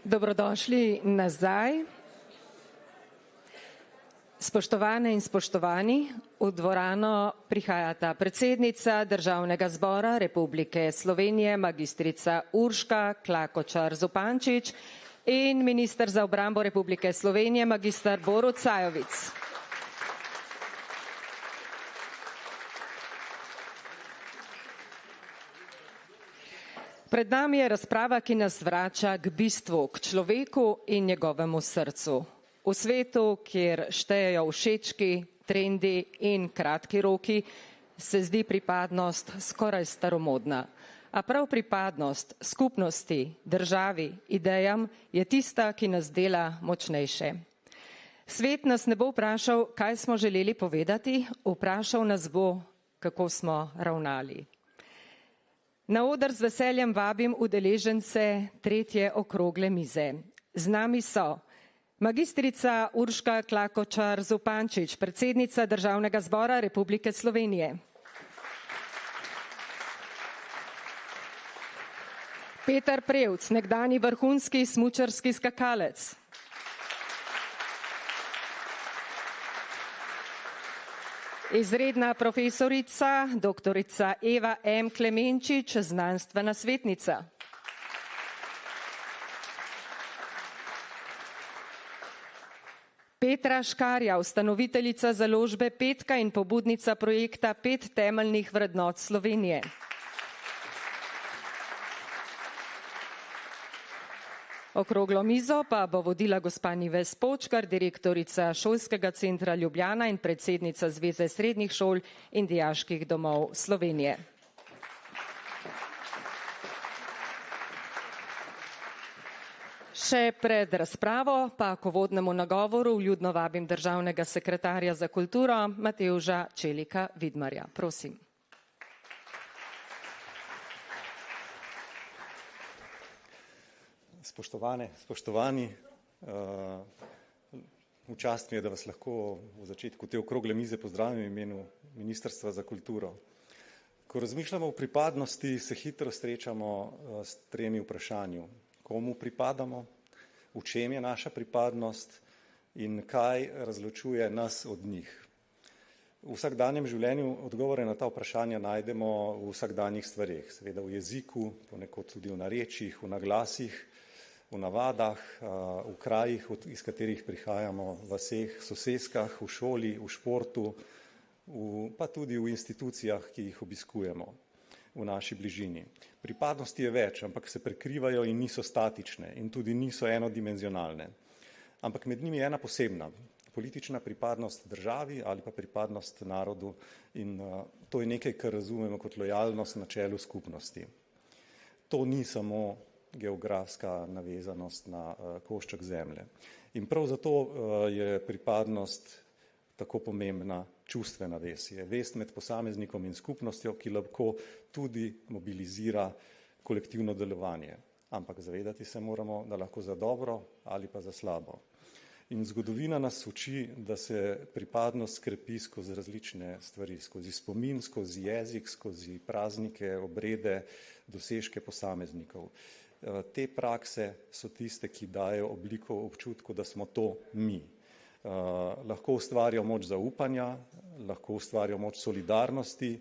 Dobrodošli nazaj. Spoštovane in spoštovani, v dvorano prihajata predsednica Državnega zbora Republike Slovenije, magistrica Urška Klakočar Zupančič in minister za obrambo Republike Slovenije, magister Borut Sajovic. Pred nami je razprava, ki nas vrača k bistvu, k človeku in njegovemu srcu. V svetu, kjer štejejo všečki, trendi in kratki roki, se zdi pripadnost skoraj staromodna. A prav pripadnost skupnosti, državi, idejam je tista, ki nas dela močnejše. Svet nas ne bo vprašal, kaj smo želeli povedati, vprašal nas bo, kako smo ravnali. Na oder z veseljem vabim udeležence tretje okrogle mize. Z nami so magistrica Urška Klakočar Zupančič, predsednica Državnega zbora Republike Slovenije. Peter Prevc, nekdanji vrhunski smučarski skakalec. Izredna profesorica, doktorica Eva M. Klemenčič, znanstvena svetnica. Petra Škarja, ustanoviteljica založbe Petka in pobudnica projekta 5 temeljnih vrednot Slovenije. Okroglo mizo pa bo vodila gospa Nives Počkar, direktorica Šolskega centra Ljubljana in predsednica Zveze srednjih šol in dijaških domov Slovenije. Še pred razpravo pa k uvodnemu nagovoru vljudno vabim državnega sekretarja za kulturo Matevža Čelika Vidmarja. Prosim. Spoštovane, spoštovani, v čast mi je, da vas lahko v začetku te okrogle mize pozdravim v imenu Ministrstva za kulturo. Ko razmišljamo o pripadnosti, se hitro srečamo s 3 vprašanji. Komu pripadamo, v čem je naša pripadnost in kaj razločuje nas od njih. V vsakdanjem življenju odgovore na ta vprašanja najdemo v vsakdanjih stvareh, seveda v jeziku, ponekod tudi v narečjih, v naglasih, v navadah, v krajih, iz katerih prihajamo, v vaseh, soseskah, v šoli, v športu, pa tudi v institucijah, ki jih obiskujemo v naši bližini. Pripadnosti je več, ampak se prekrivajo in niso statične in tudi niso enodimenzionalne. Ampak med njimi je ena posebna, politična pripadnost državi ali pa pripadnost narodu in to je nekaj, kar razumemo kot lojalnost načelu skupnosti. To ni samo geografska navezanost na košček zemlje. In prav zato je pripadnost tako pomembna čustvena vez. Je vez med posameznikom in skupnostjo, ki lahko tudi mobilizira kolektivno delovanje. Ampak zavedati se moramo, da lahko za dobro ali pa za slabo. In zgodovina nas uči, da se pripadnost krepi skozi različne stvari, skozi spomin, skozi jezik, skozi praznike, obrede, dosežke posameznikov. Te prakse so tiste, ki dajo obliko občutku, da smo to mi. Lahko ustvarijo moč zaupanja, lahko ustvarijo moč solidarnosti,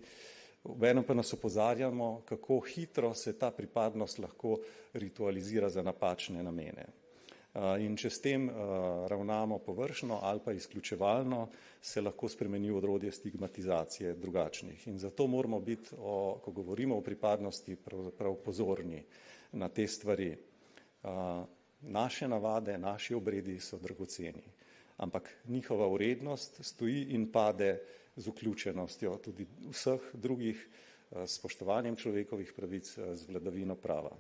obenem pa nas opozarjamo, kako hitro se ta pripadnost lahko ritualizira za napačne namene. In če s tem ravnamo površno ali pa izključevalno, se lahko spremeni v orodje stigmatizacije drugačnih. In zato moramo biti, ko govorimo o pripadnosti, pravzaprav pozorni na te stvari. Naše navade, naši obredi so dragoceni, ampak njihova vrednost stoji in pade z vključenostjo tudi vseh drugih, spoštovanjem človekovih pravic, z vladavino prava.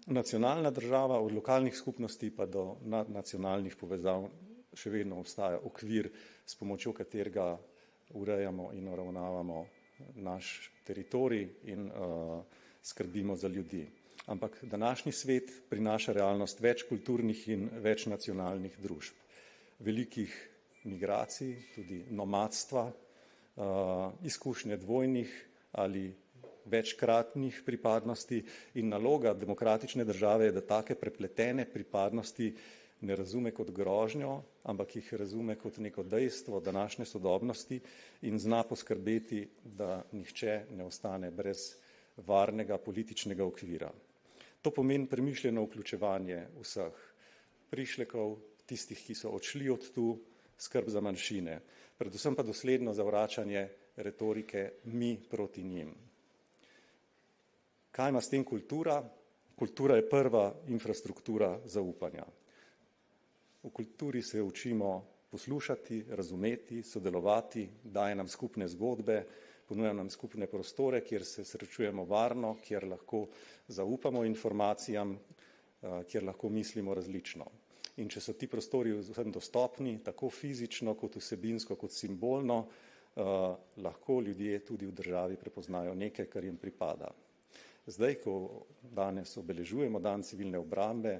Nacionalna država od lokalnih skupnosti pa do nadnacionalnih povezav še vedno obstaja okvir, s pomočjo katerega urejamo in uravnavamo naš teritorij in skrbimo za ljudi. Ampak današnji svet prinaša realnost več kulturnih in več nacionalnih družb, velikih migracij, tudi nomadstva, izkušnje dvojnih ali večkratnih pripadnosti in naloga demokratične države je, da take prepletene pripadnosti ne razume kot grožnjo, ampak jih razume kot neko dejstvo današnje sodobnosti in zna poskrbeti, da nihče ne ostane brez varnega političnega okvira. To pomeni premišljeno vključevanje vseh prišlekov, tistih, ki so odšli od tu, skrb za manjšine, predvsem pa dosledno zavračanje retorike mi proti njim. Kaj ima s tem kultura? Kultura je prva infrastruktura zaupanja. V kulturi se učimo poslušati, razumeti, sodelovati, daje nam skupne zgodbe, ponuja nam skupne prostore, kjer se srečujemo varno, kjer lahko zaupamo informacijam, kjer lahko mislimo različno. In če so ti prostori vsem dostopni, tako fizično kot vsebinsko kot simbolno, lahko ljudje tudi v državi prepoznajo nekaj, kar jim pripada. Zdaj, ko danes obeležujemo dan civilne obrambe,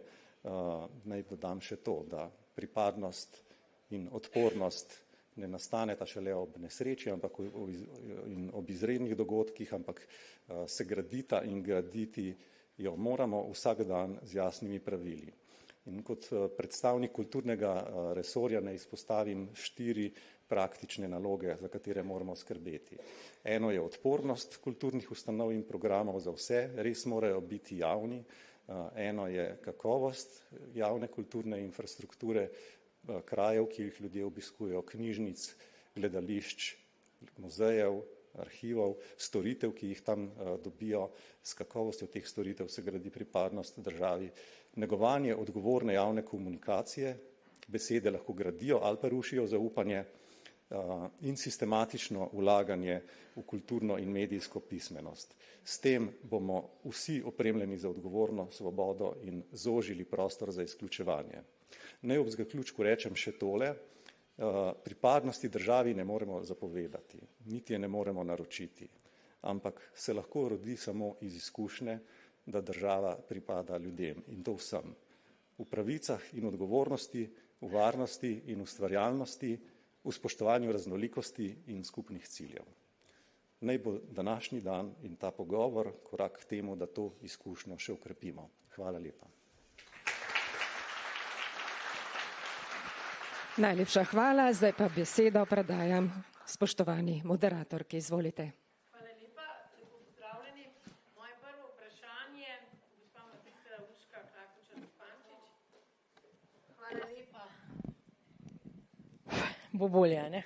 naj dodam še to, da pripadnost in odpornost ne nastaneta šele ob nesreči, ampak ob izrednih dogodkih, ampak se gradita in graditi jo moramo vsak dan z jasnimi pravili. In kot predstavnik kulturnega resorja naj izpostavim 4 praktične naloge, za katere moramo skrbeti. Eno je odpornost kulturnih ustanov in programov za vse, res morajo biti javni. Eno je kakovost javne kulturne infrastrukture, krajev, ki jih ljudje obiskujejo, knjižnic, gledališč, muzejev, arhivov, storitev, ki jih tam dobijo. S kakovostjo teh storitev se gradi pripadnost državi. Negovanje odgovorne javne komunikacije, besede lahko gradijo ali pa rušijo zaupanje, in sistematično vlaganje v kulturno in medijsko pismenost. S tem bomo vsi opremljeni za odgovorno svobodo in zožili prostor za izključevanje. Naj ob zaključku rečem še tole, pripadnosti državi ne moremo zapovedati, niti je ne moremo naročiti, ampak se lahko rodi samo iz izkušnje, da država pripada ljudem in to vsem. V pravicah in odgovornosti, v varnosti in ustvarjalnosti, v spoštovanju raznolikosti in skupnih ciljev. Naj bo današnji dan in ta pogovor korak k temu, da to izkušnjo še okrepimo. Hvala lepa. Najlepša hvala, zdaj pa besedo predajam spoštovani moderatorki, izvolite. Hvala lepa, lepo pozdravljeni. Moje prvo vprašanje, gospa magistra Urška Klakočar Zupančič. Hvala lepa. Bo bolje, ne?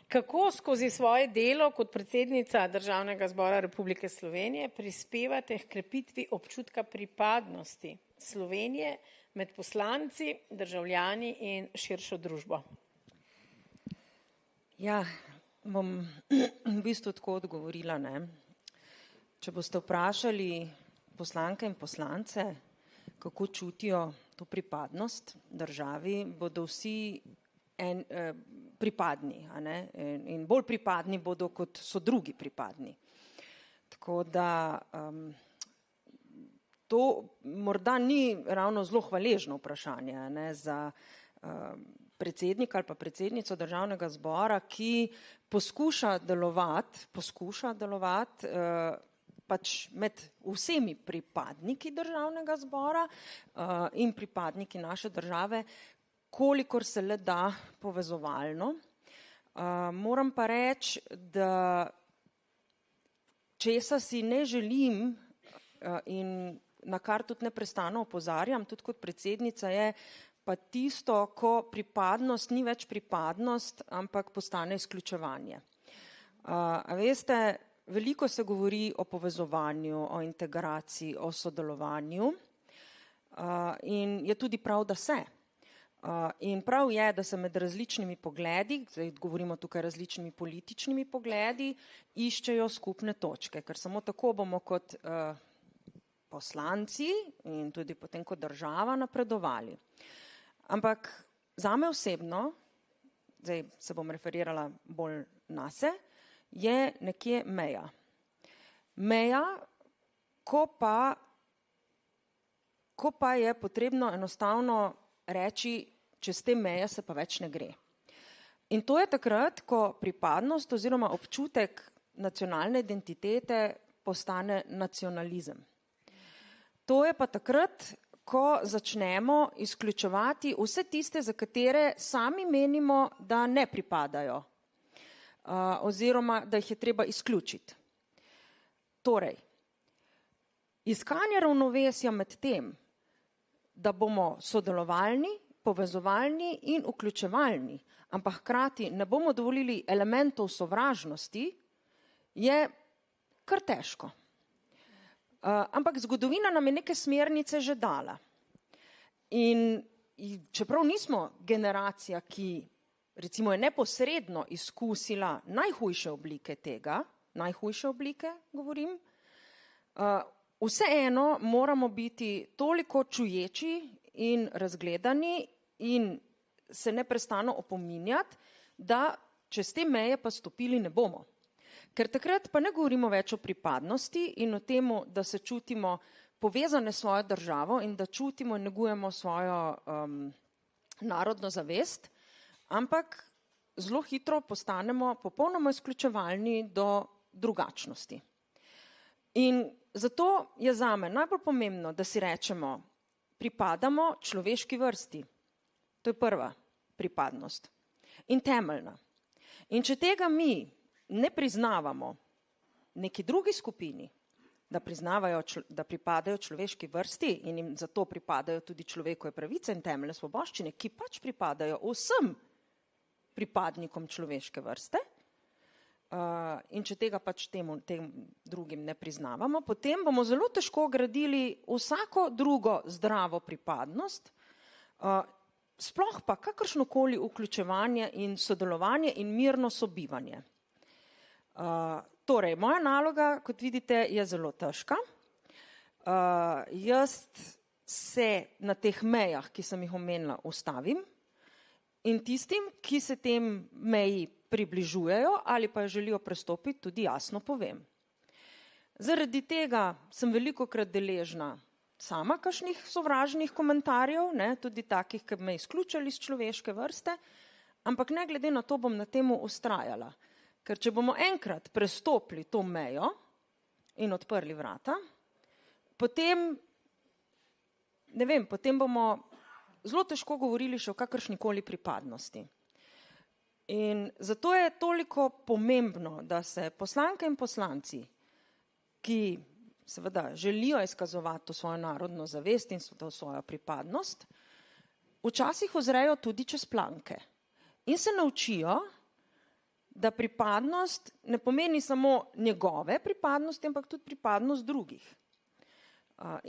Kako skozi svoje delo kot predsednica Državnega zbora Republike Slovenije prispevate h krepitvi občutka pripadnosti Slovenije med poslanci, državljani in širšo družbo? Ja, bom v bistvu tako odgovorila, ne. Če boste vprašali poslanke in poslance, kako čutijo to pripadnost državi, bodo vsi pripadni, a ne, in bolj pripadni bodo, kot so drugi pripadni. Tako da to morda ni ravno zelo hvaležno vprašanje, ne, za predsednika ali pa predsednico Državnega zbora, ki poskuša delovati pač med vsemi pripadniki Državnega zbora in pripadniki naše države, kolikor se le da povezovalno. Moram pa reči, da česa si ne želim in na kar tudi neprestano opozarjam, tudi kot predsednica, je pa tisto, ko pripadnost ni več pripadnost, ampak postane izključevanje. Veste, veliko se govori o povezovanju, o integraciji, o sodelovanju in je tudi prav, da se. In prav je, da se med različnimi pogledi, zdaj govorimo tukaj različnimi političnimi pogledi, iščejo skupne točke, ker samo tako bomo kot poslanci in tudi potem kot država napredovali. Ampak zame osebno, zdaj se bom referirala bolj nase, je nekje meja. Meja, ko pa je potrebno enostavno reči, čez te meje se pa več ne gre. In to je takrat, ko pripadnost oziroma občutek nacionalne identitete postane nacionalizem. To je pa takrat, ko začnemo izključevati vse tiste, za katere sami menimo, da ne pripadajo, oziroma da jih je treba izključiti. Torej, iskanje ravnovesja med tem, da bomo sodelovalni, povezovalni in vključevalni, ampak hkrati ne bomo dovolili elementov sovražnosti, je kar težko. Ampak zgodovina nam je neke smernice že dala. In čeprav nismo generacija, ki recimo je neposredno izkusila najhujše oblike tega, najhujše oblike govorim, vseeno moramo biti toliko čuječi in razgledani in se neprestano opominjati, da čez te meje pa stopili ne bomo. Ker takrat pa ne govorimo več o pripadnosti in o temu, da se čutimo povezane s svojo državo in da čutimo in negujemo svojo narodno zavest, ampak zelo hitro postanemo popolnoma izključevalni do drugačnosti. In zato je zame najbolj pomembno, da si rečemo, pripadamo človeški vrsti. To je prva pripadnost in temeljna. In če tega mi ne priznavamo neki drugi skupini, da pripadajo človeški vrsti in jim zato pripadajo tudi človekove pravice in temeljne svoboščine, ki pač pripadajo vsem pripadnikom človeške vrste, in če tega pač tem drugim ne priznavamo, potem bomo zelo težko gradili vsako drugo zdravo pripadnost, sploh pa kakršnokoli vključevanje in sodelovanje in mirno sobivanje. Torej, moja naloga, kot vidite, je zelo težka. Jaz se na teh mejah, ki sem jih omenila, ustavim in tistim, ki se tem meji približujejo ali pa želijo prestopiti, tudi jasno povem. Zaradi tega sem velikokrat deležna sama kakšnih sovražnih komentarjev, tudi takih, ki bi me izključili iz človeške vrste, ampak ne glede na to bom na temu vztrajala. Ker če bomo enkrat prestopili to mejo in odprli vrata, potem, ne vem, potem bomo zelo težko govorili še o kakršnikoli pripadnosti. In zato je toliko pomembno, da se poslanke in poslanci, ki seveda želijo izkazovati to svojo narodno zavest in to svojo pripadnost, včasih ozrejo tudi čez planke in se naučijo, da pripadnost ne pomeni samo njegove pripadnosti, ampak tudi pripadnost drugih.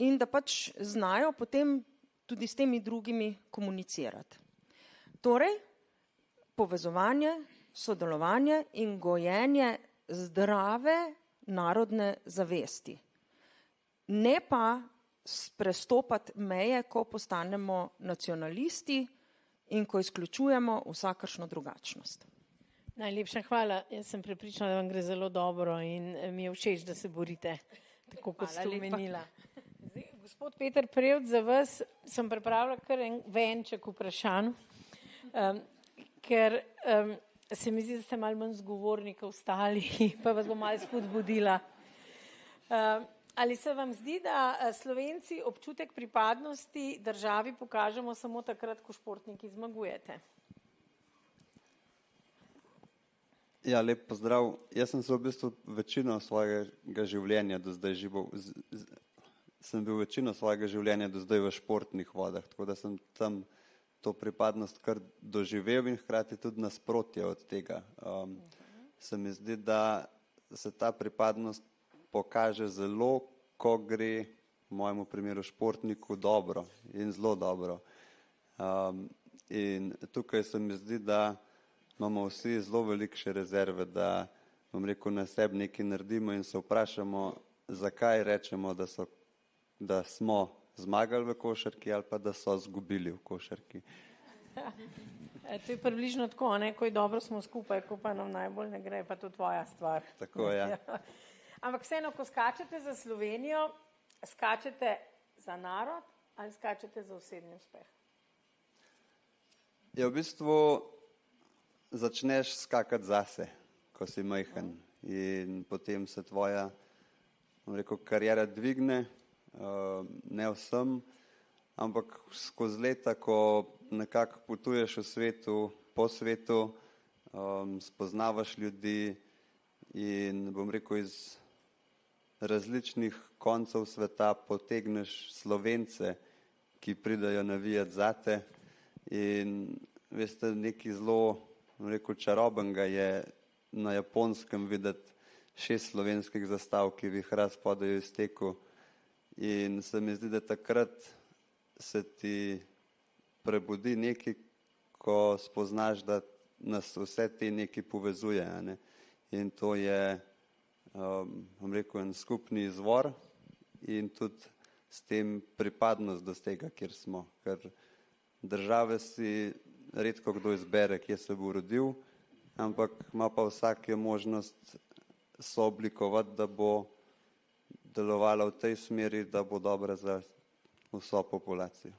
In da pač znajo potem tudi s temi drugimi komunicirati. Torej, povezovanje, sodelovanje in gojenje zdrave narodne zavesti. Ne pa prestopati meje, ko postanemo nacionalisti in ko izključujemo vsakršno drugačnost. Najlepša hvala. Jaz sem prepričana, da vam gre zelo dobro in mi je všeč, da se borite, tako kot ste omenila. Gospod Peter Prevc, za vas sem pripravila kar en venček vprašanj, ker se mi zdi, da ste malo manj zgovornika ostali, pa vas bom malo spodbudila. Ali se vam zdi, da Slovenci občutek pripadnosti državi pokažemo samo takrat, ko športniki zmagujete? Ja, lep pozdrav. Jaz sem se v bistvu večino svojega življenja do zdaj v športnih vodah, tako da sem tam to pripadnost kar doživel in hkrati tudi nasprotje od tega. Se mi zdi, da se ta pripadnost pokaže zelo, ko gre v mojemu primeru športniku dobro in zelo dobro. In tukaj se mi zdi, da imamo vsi zelo velike še rezerve, da, bom rekel, na sebi nekaj naredimo in se vprašamo, zakaj rečemo, da smo zmagali v košarki ali pa da so izgubili v košarki. To je približno tako, ko je dobro smo skupaj, ko pa nam najbolj ne gre, pa to tvoja stvar. Tako, ja. Ampak vseeno, ko skačete za Slovenijo, skačete za narod ali skačete za osebni uspeh? Ja, v bistvu začneš skakati zase, ko si majhen. in potem se tvoja, bom rekel, kariera dvigne, ne vsem, ampak skozi leta, ko nekako potuješ v svetu, po svetu, spoznavaš ljudi in, bom rekel, iz različnih koncev sveta potegneš Slovence, ki pridajo navijati zate in veste, nekaj zelo, bom rekel, čarobenega je na Japonskem videti 6 slovenskih zastav, ki vihra spodaj iz teku in se mi zdi, da takrat se ti prebudi nekaj, ko spoznaš, da nas vse te nekaj povezuje, ne? In to je, bom rekel, en skupni izvor in tudi s tem pripadnost do tega, kjer smo, ker države si redko kdo izbere, kje se bo rodil, ampak ima pa vsak je možnost sooblikovati, da bo delovala v tej smeri, da bo dobra za vso populacijo.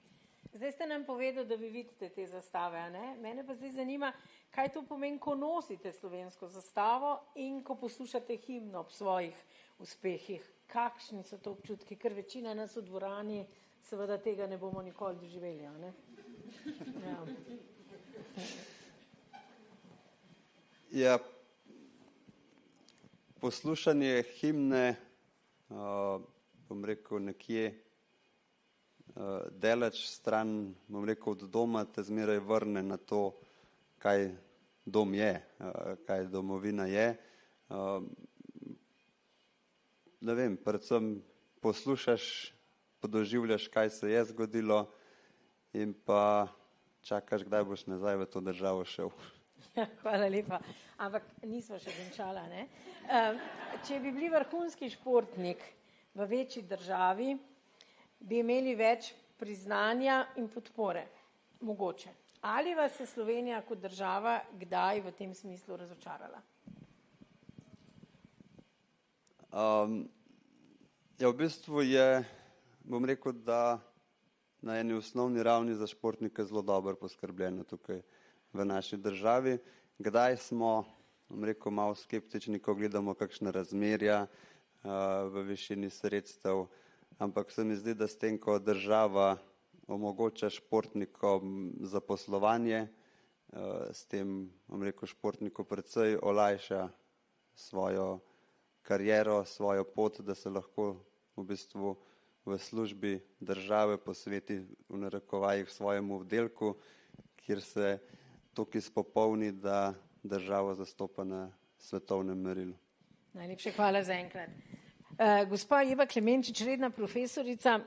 Zdaj ste nam povedali, da vi vidite te zastave, a ne? Mene pa zdaj zanima, kaj to pomeni, ko nosite slovensko zastavo in ko poslušate himno ob svojih uspehih. Kakšni so to občutki? Ker večina nas v dvorani seveda tega ne bomo nikoli doživeli, a ne? Ja. Ja, poslušanje himne, bom rekel, nekje daleč stran, bom rekel, od doma te zmeraj vrne na to, kaj dom je, kaj domovina je. Ne vem, predvsem poslušaš, podoživljaš, kaj se je zgodilo in pa čakaš, kdaj boš nazaj v to državo šel. Hvala lepa. Ampak nismo še končala, ne? Če bi bili vrhunski športnik v večji državi, bi imeli več priznanja in podpore. Mogoče. Ali vas je Slovenija kot država kdaj v tem smislu razočarala? Ja, v bistvu je, bom rekel, da na eni osnovni ravni za športnike zelo dobro poskrbljeno tukaj v naši državi. Kdaj smo, bom rekel, malo skeptični, ko gledamo kakšne razmerja v višini sredstev, ampak se mi zdi, da s tem, ko država omogoča športnikom zaposlovanje, s tem, bom rekel, športniku predvsej olajša svojo kariero, svojo pot, da se lahko v bistvu v službi države posveti v narekovajih svojemu oddelku, kjer se toliko izpopolni, da državo zastopa na svetovnem merilu. Najlepše hvala za enkrat. Gospa Eva Klemenčič, redna profesorica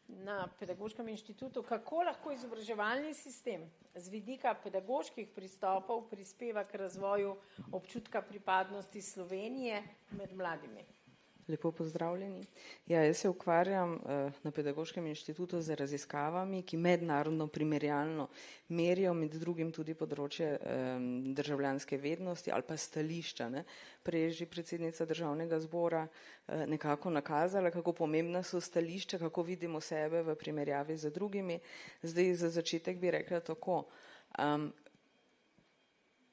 na Pedagoškem inštitutu, kako lahko izobraževalni sistem z vidika pedagoških pristopov prispeva k razvoju občutka pripadnosti Slovenije med mladimi? Lepo pozdravljeni. Ja, jaz se ukvarjam na Pedagoškem inštitutu z raziskavami, ki mednarodno primerjalno merijo med drugim tudi področje državljanske vednosti ali pa stališča. Ne. Prej je že predsednica Državnega zbora nekako nakazala, kako pomembna so stališča, kako vidimo sebe v primerjavi z drugimi. Zdaj za začetek bi rekla tako.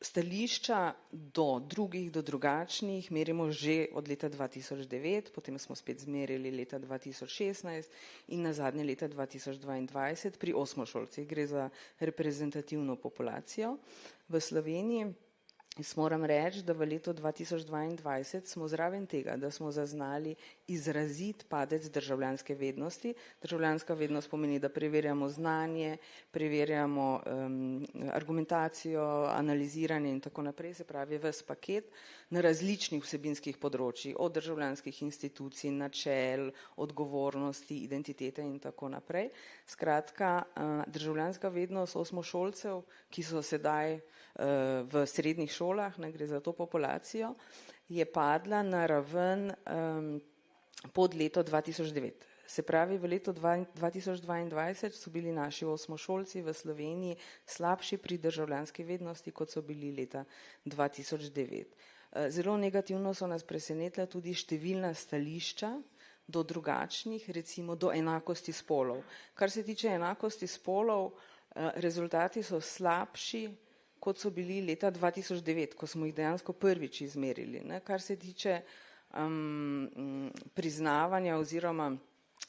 Stališča do drugih, do drugačnih merimo že od leta 2009, potem smo spet zmerili leta 2016 in nazadnje leta 2022 pri osmošolcih. Gre za reprezentativno populacijo v Sloveniji. Jaz moram reči, da v letu 2022 smo zraven tega, da smo zaznali izrazit padec državljanske vednosti. Državljanska vednost pomeni, da preverjamo znanje, preverjamo argumentacijo, analiziranje in tako naprej, se pravi ves paket na različnih vsebinskih področjih, od državljanskih institucij, načel, odgovornosti, identitete in tako naprej. Skratka, državljanska vednost osmošolcev, ki so sedaj v srednjih šolah, ne gre za to populacijo, je padla na raven pod leto 2009. Se pravi, v letu 2022 so bili naši osmošolci v Sloveniji slabši pri državljanski vednosti, kot so bili leta 2009. Zelo negativno so nas presenetila tudi številna stališča do drugačnih, recimo do enakosti spolov. Kar se tiče enakosti spolov, rezultati so slabši kot so bili leta 2009, ko smo jih dejansko prvič izmerili. Ne. Kar se tiče priznavanja oziroma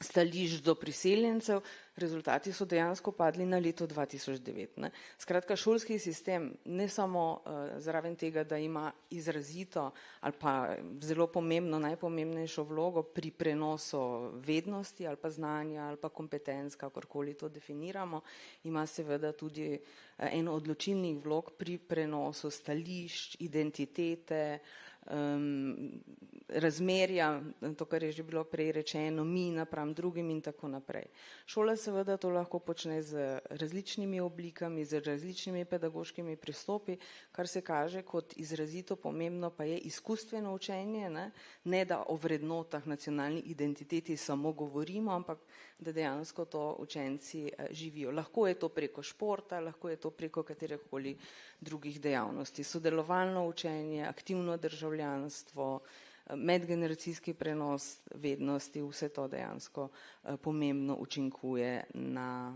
stališč do priseljencev, rezultati so dejansko padli na leto 2009. Ne. Skratka, šolski sistem ne samo zraven tega, da ima izrazito ali pa zelo pomembno, najpomembnejšo vlogo pri prenosu vednosti ali pa znanja ali pa kompetenc, kakorkoli to definiramo, ima seveda tudi eno odločilnih vlog pri prenosu stališč, identitete, razmerja, to, kar je že bilo prej rečeno, mi napram drugim in tako naprej. Šola seveda to lahko počne z različnimi oblikami, z različnimi pedagoškimi pristopi, kar se kaže kot izrazito pomembno pa je izkustveno učenje, ne da o vrednotah nacionalni identiteti samo govorimo, ampak da dejansko to učenci živijo. Lahko je to preko športa, lahko je to preko katerekoli drugih dejavnosti. Sodelovalno učenje, aktivno državljanstvo, medgeneracijski prenos vednosti, vse to dejansko pomembno učinkuje na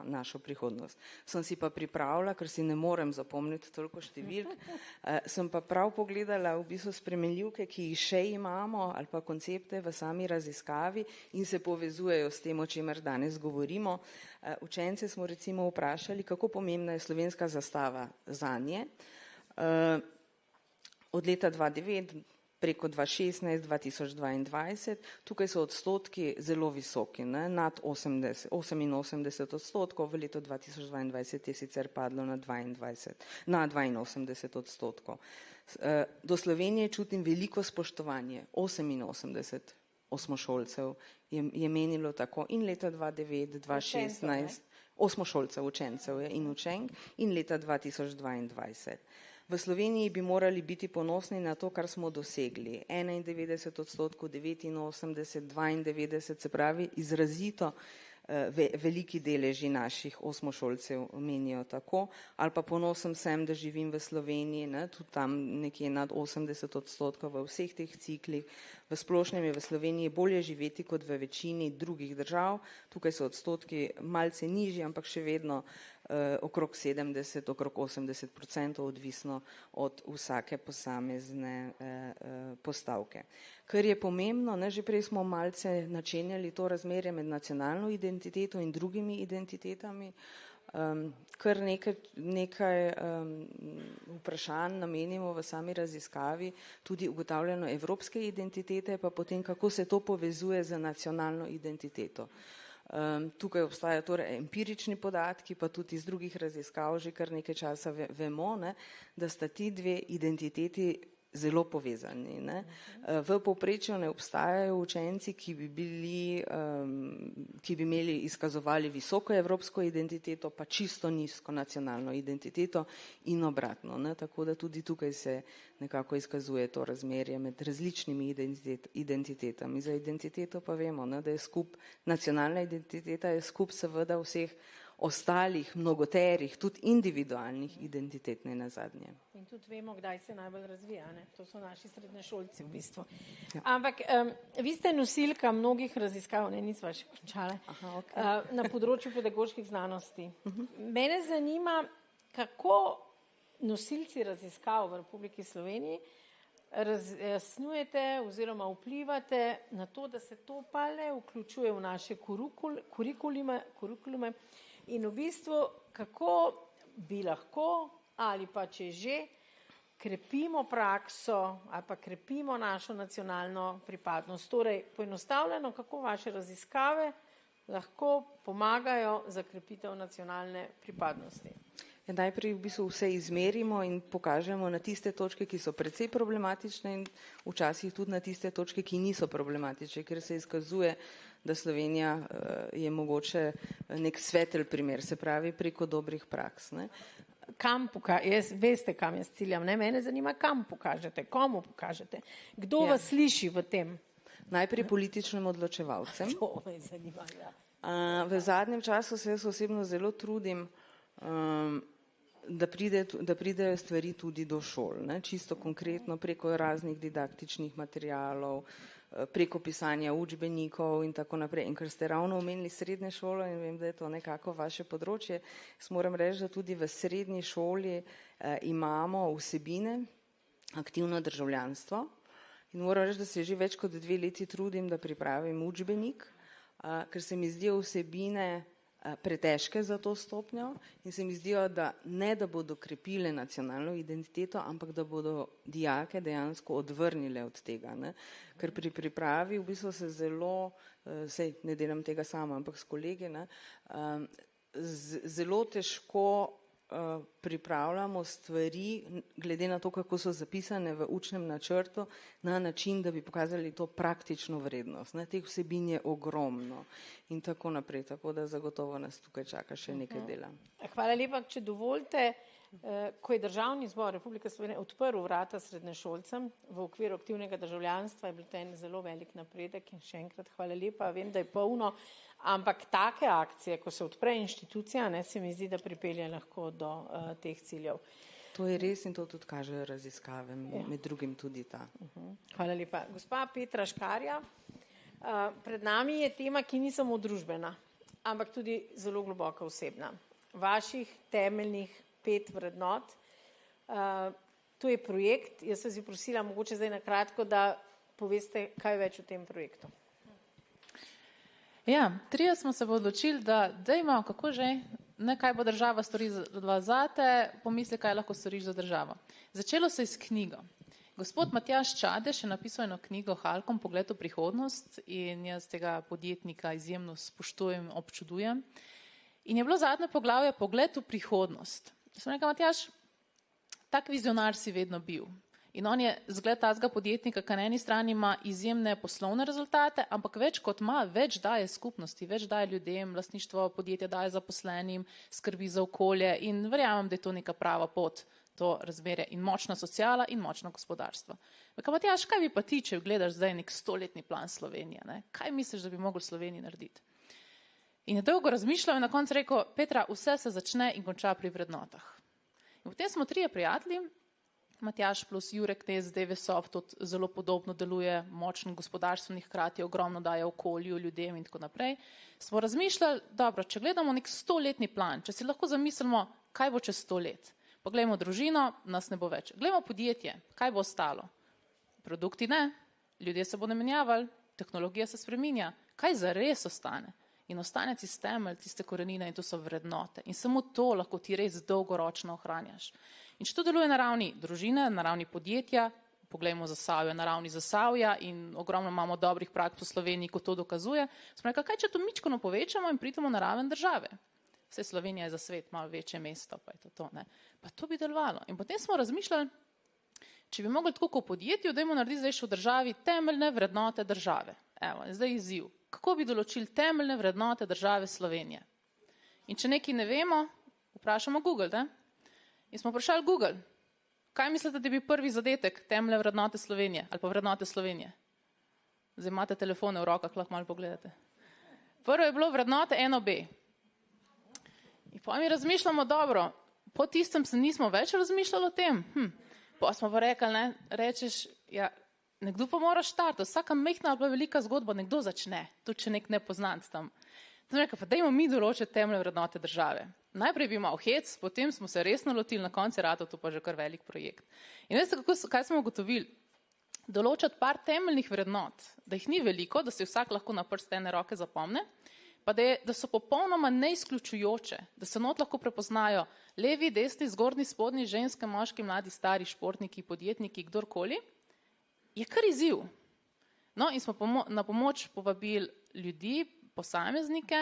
našo prihodnost. Sem si pa pripravila, ker si ne morem zapomniti toliko številk, sem pa prav pogledala v bistvu spremenljivke, ki jih še imamo, ali pa koncepte v sami raziskavi in se povezujejo s tem, o čemer danes govorimo. Učence smo recimo vprašali, kako pomembna je slovenska zastava zanje. Od leta 2009 preko 2016, 2022, tukaj so odstotki zelo visoki, nad 88 odstotkov, v letu 2022 je sicer padlo na 82 odstotkov. Do Slovenije čutim veliko spoštovanje, 88 osmošolcev je menilo tako in leta 2009, 2016, osmošolcev, učencev in učenk in leta 2022. V Sloveniji bi morali biti ponosni na to, kar smo dosegli. 91 odstotkov, 89, 92, se pravi izrazito veliki deleži naših osmošolcev menijo tako, ali pa ponosen sem, da živim v Sloveniji, tudi tam nekje nad 80 odstotkov v vseh teh ciklih. V splošnem je v Sloveniji bolje živeti kot v večini drugih držav. Tukaj so odstotki malce nižji, ampak še vedno okrog 70, okrog 80%, odvisno od vsake posamezne postavke. Kar je pomembno, že prej smo malce načenjali to razmerje med nacionalno identiteto in drugimi identitetami, kar nekaj vprašanj namenimo v sami raziskavi, tudi ugotavljano evropske identitete, pa potem kako se to povezuje z nacionalno identiteto. Tukaj obstajajo torej empirični podatki, pa tudi iz drugih raziskav že kar nekaj časa vemo, da sta ti dve identiteti zelo povezani. V povprečju ne obstajajo učenci, ki bi imeli, izkazovali visoko evropsko identiteto, pa čisto nizko nacionalno identiteto in obratno. Tako da tudi tukaj se nekako izkazuje to razmerje med različnimi identitetami. Za identiteto pa vemo, da je nacionalna identiteta je skup seveda vseh ostalih, mnogoterih, tudi individualnih identitet ne nazadnje. In tudi vemo, kdaj se najbolj razvija, to so naši srednješolci v bistvu. Ja. Ampak vi ste nosilka mnogih raziskav, nisva še končala, na področju pedagoških znanosti. Mene zanima, kako nosilci raziskav v Republiki Sloveniji razjasnjujete oziroma vplivate na to, da se to pa le vključuje v naše kurikulume in v bistvu, kako bi lahko ali pa če že krepimo prakso ali pa krepimo našo nacionalno pripadnost. Torej, poenostavljeno, kako vaše raziskave lahko pomagajo za krepitev nacionalne pripadnosti. Najprej v bistvu vse izmerimo in pokažemo na tiste točke, ki so precej problematične in včasih tudi na tiste točke, ki niso problematične, ker se izkazuje, da Slovenija je mogoče nek svetel primer, se pravi preko dobrih praks. Veste, kam jaz ciljam, mene zanima, kam pokažete, komu pokažete, kdo vas sliši v tem? Najprej političnim odločevalcem. To me zanima, ja. V zadnjem času se jaz osebno zelo trudim, da pridejo stvari tudi do šol, čisto konkretno preko raznih didaktičnih materialov, preko pisanja učbenikov in tako naprej. In ker ste ravno omenili srednje šole in vem, da je to nekako vaše področje, moram reči, da tudi v srednji šoli imamo vsebine, aktivno državljanstvo in moram reči, da se že več kot 2 leti trudim, da pripravim učbenik, ker se mi zdijo vsebine pretežke za to stopnjo in se mi zdijo, da ne da bodo krepile nacionalno identiteto, ampak da bodo dijake dejansko odvrnile od tega. Ne? Ker pri pripravi v bistvu se zelo, sej ne delam tega sama, ampak s kolegi, ne, zelo težko pripravljamo stvari, glede na to, kako so zapisane v učnem načrtu, na način, da bi pokazali to praktično vrednost. Ne? Teh vsebin je ogromno in tako naprej, tako da zagotovo nas tukaj čaka še nekaj dela. Hvala lepa, če dovolite, ko je Državni zbor Republike Slovenije odprl vrata srednješolcem v okviru aktivnega državljanstva, je bil to en zelo velik napredek in še enkrat hvala lepa, vem, da je polno, ampak take akcije, ko se odpre inštitucija, ne, se mi zdi, da pripelje lahko do teh ciljev. To je res in to tudi kažejo raziskave, med drugim tudi ta. Hvala lepa. Gospa Petra Škarja, pred nami je tema, ki ni samo družbena, ampak tudi zelo globoko osebna. Vaših temeljnih 5 vrednot. To je projekt, jaz sem si prosila mogoče zdaj na kratko, da poveste kaj več o tem projektu. Ja, 3 smo se odločili, da dajmo, kako že, ne kaj bo država storila zate, pomisli, kaj lahko storiš za državo. Začelo se je s knjigo. Gospod Matjaž Čadež je napisal eno knjigo Halkom, Pogled v prihodnost in jaz tega podjetnika izjemno spoštujem, občudujem. In je bilo zadnje poglavje Pogled v prihodnost. Sem rekel, Matjaž, tak vizionar si vedno bil. In on je zgled tazga podjetnika, ki na eni strani ima izjemne poslovne rezultate, ampak več kot ima, več daje skupnosti, več daje ljudem, lastništvo podjetja daje zaposlenim, skrbi za okolje in verjamem, da je to neka prava pot, to razmerje in močna sociala in močno gospodarstvo. Rekel, Matjaž, kaj bi pa ti, če gledaš zdaj nek 100-letni plan Slovenije, ne? Kaj misliš, da bi mogel Sloveniji narediti? In je dolgo razmišljal in na koncu rekel, Petra, vse se začne in konča pri vrednotah. In potem smo 3 prijatelji, Matjaž plus Jurek Knez, Devesov, tudi zelo podobno deluje, močen gospodarstvenih hkrati, ogromno daje okolju, ljudem in tako naprej. Smo razmišljali, dobro, če gledamo nek 100-letni plan, če si lahko zamislimo, kaj bo čez 100 let. Poglejmo družino, nas ne bo več. Glejmo podjetje, kaj bo ostalo? Produkti ne, ljudje se bodo menjavali, tehnologija se spreminja. Kaj zares ostane? In ostane tisti temelj, tiste korenine in to so vrednote. In samo to lahko ti res dolgoročno ohranjaš. In če to deluje na ravni družine, na ravni podjetja, poglejmo Zasavje, na ravni Zasavja in ogromno imamo dobrih praks po Sloveniji, ko to dokazuje, smo rekli, kaj če to mičkeno povečamo in pridemo na raven države. Vse Slovenija je za svet malo večje mesto, pa je to, ne. Pa to bi delovalo. In potem smo razmišljali, če bi mogli tako kot v podjetju, dajmo narediti zdaj še v državi temeljne vrednote države. Evo, zdaj izziv. Kako bi določili temeljne vrednote države Slovenije? In če nekaj ne vemo, vprašamo Google, ne? In smo vprašali Google, kaj mislite, da bi prvi zadetek temeljne vrednote Slovenije ali pa vrednote Slovenije? Zdaj imate telefone v rokah, lahko malo pogledate. Prvo je bilo vrednote NOB. In pa mi razmišljamo, dobro, po tistem se nismo več razmišljali o tem. Pa smo pa rekli, ne, rečeš, ja, nekdo pa mora štartati, vsaka mehna ali pa velika zgodba, nekdo začne, tudi če nek nepoznanc tam. Tam rekel, pa dajmo mi določiti temeljne vrednote države. Najprej bi imel hec, potem smo se resno lotili, na koncu je to pa že kar velik projekt. In veste, kaj smo ugotovili? Določiti par temeljnih vrednot, da jih ni veliko, da si vsak lahko na prst ene roke zapomne, pa da so popolnoma neizključujoče, da se not lahko prepoznajo levi, desni, zgornji, spodnji, ženske, moški, mladi, stari, športniki, podjetniki, kdorkoli, je kar izziv. No in smo na pomoč povabili ljudi, posameznike,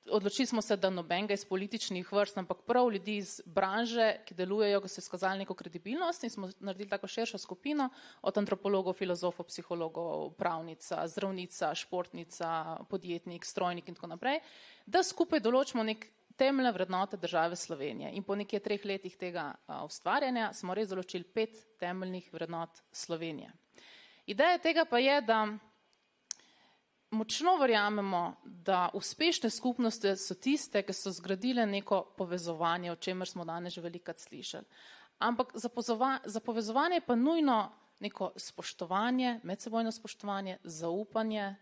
odločili smo se, da nobenega iz političnih vrst, ampak prav ljudi iz branže, ki delujejo, ki so izkazali neko kredibilnost in smo naredili tako širšo skupino od antropologov, filozofov, psihologov, pravnica, zdravnica, športnica, podjetnik, strojnik in tako naprej, da skupaj določimo nek temeljne vrednote države Slovenije. In po nekje 3 letih tega ustvarjanja smo res določili 5 temeljnih vrednot Slovenije. Ideja tega pa je, da močno verjamemo, da uspešne skupnosti so tiste, ki so zgradile neko povezovanje, o čemer smo danes že velikokrat slišali. Ampak za povezovanje pa nujno neko spoštovanje, medsebojno spoštovanje, zaupanje,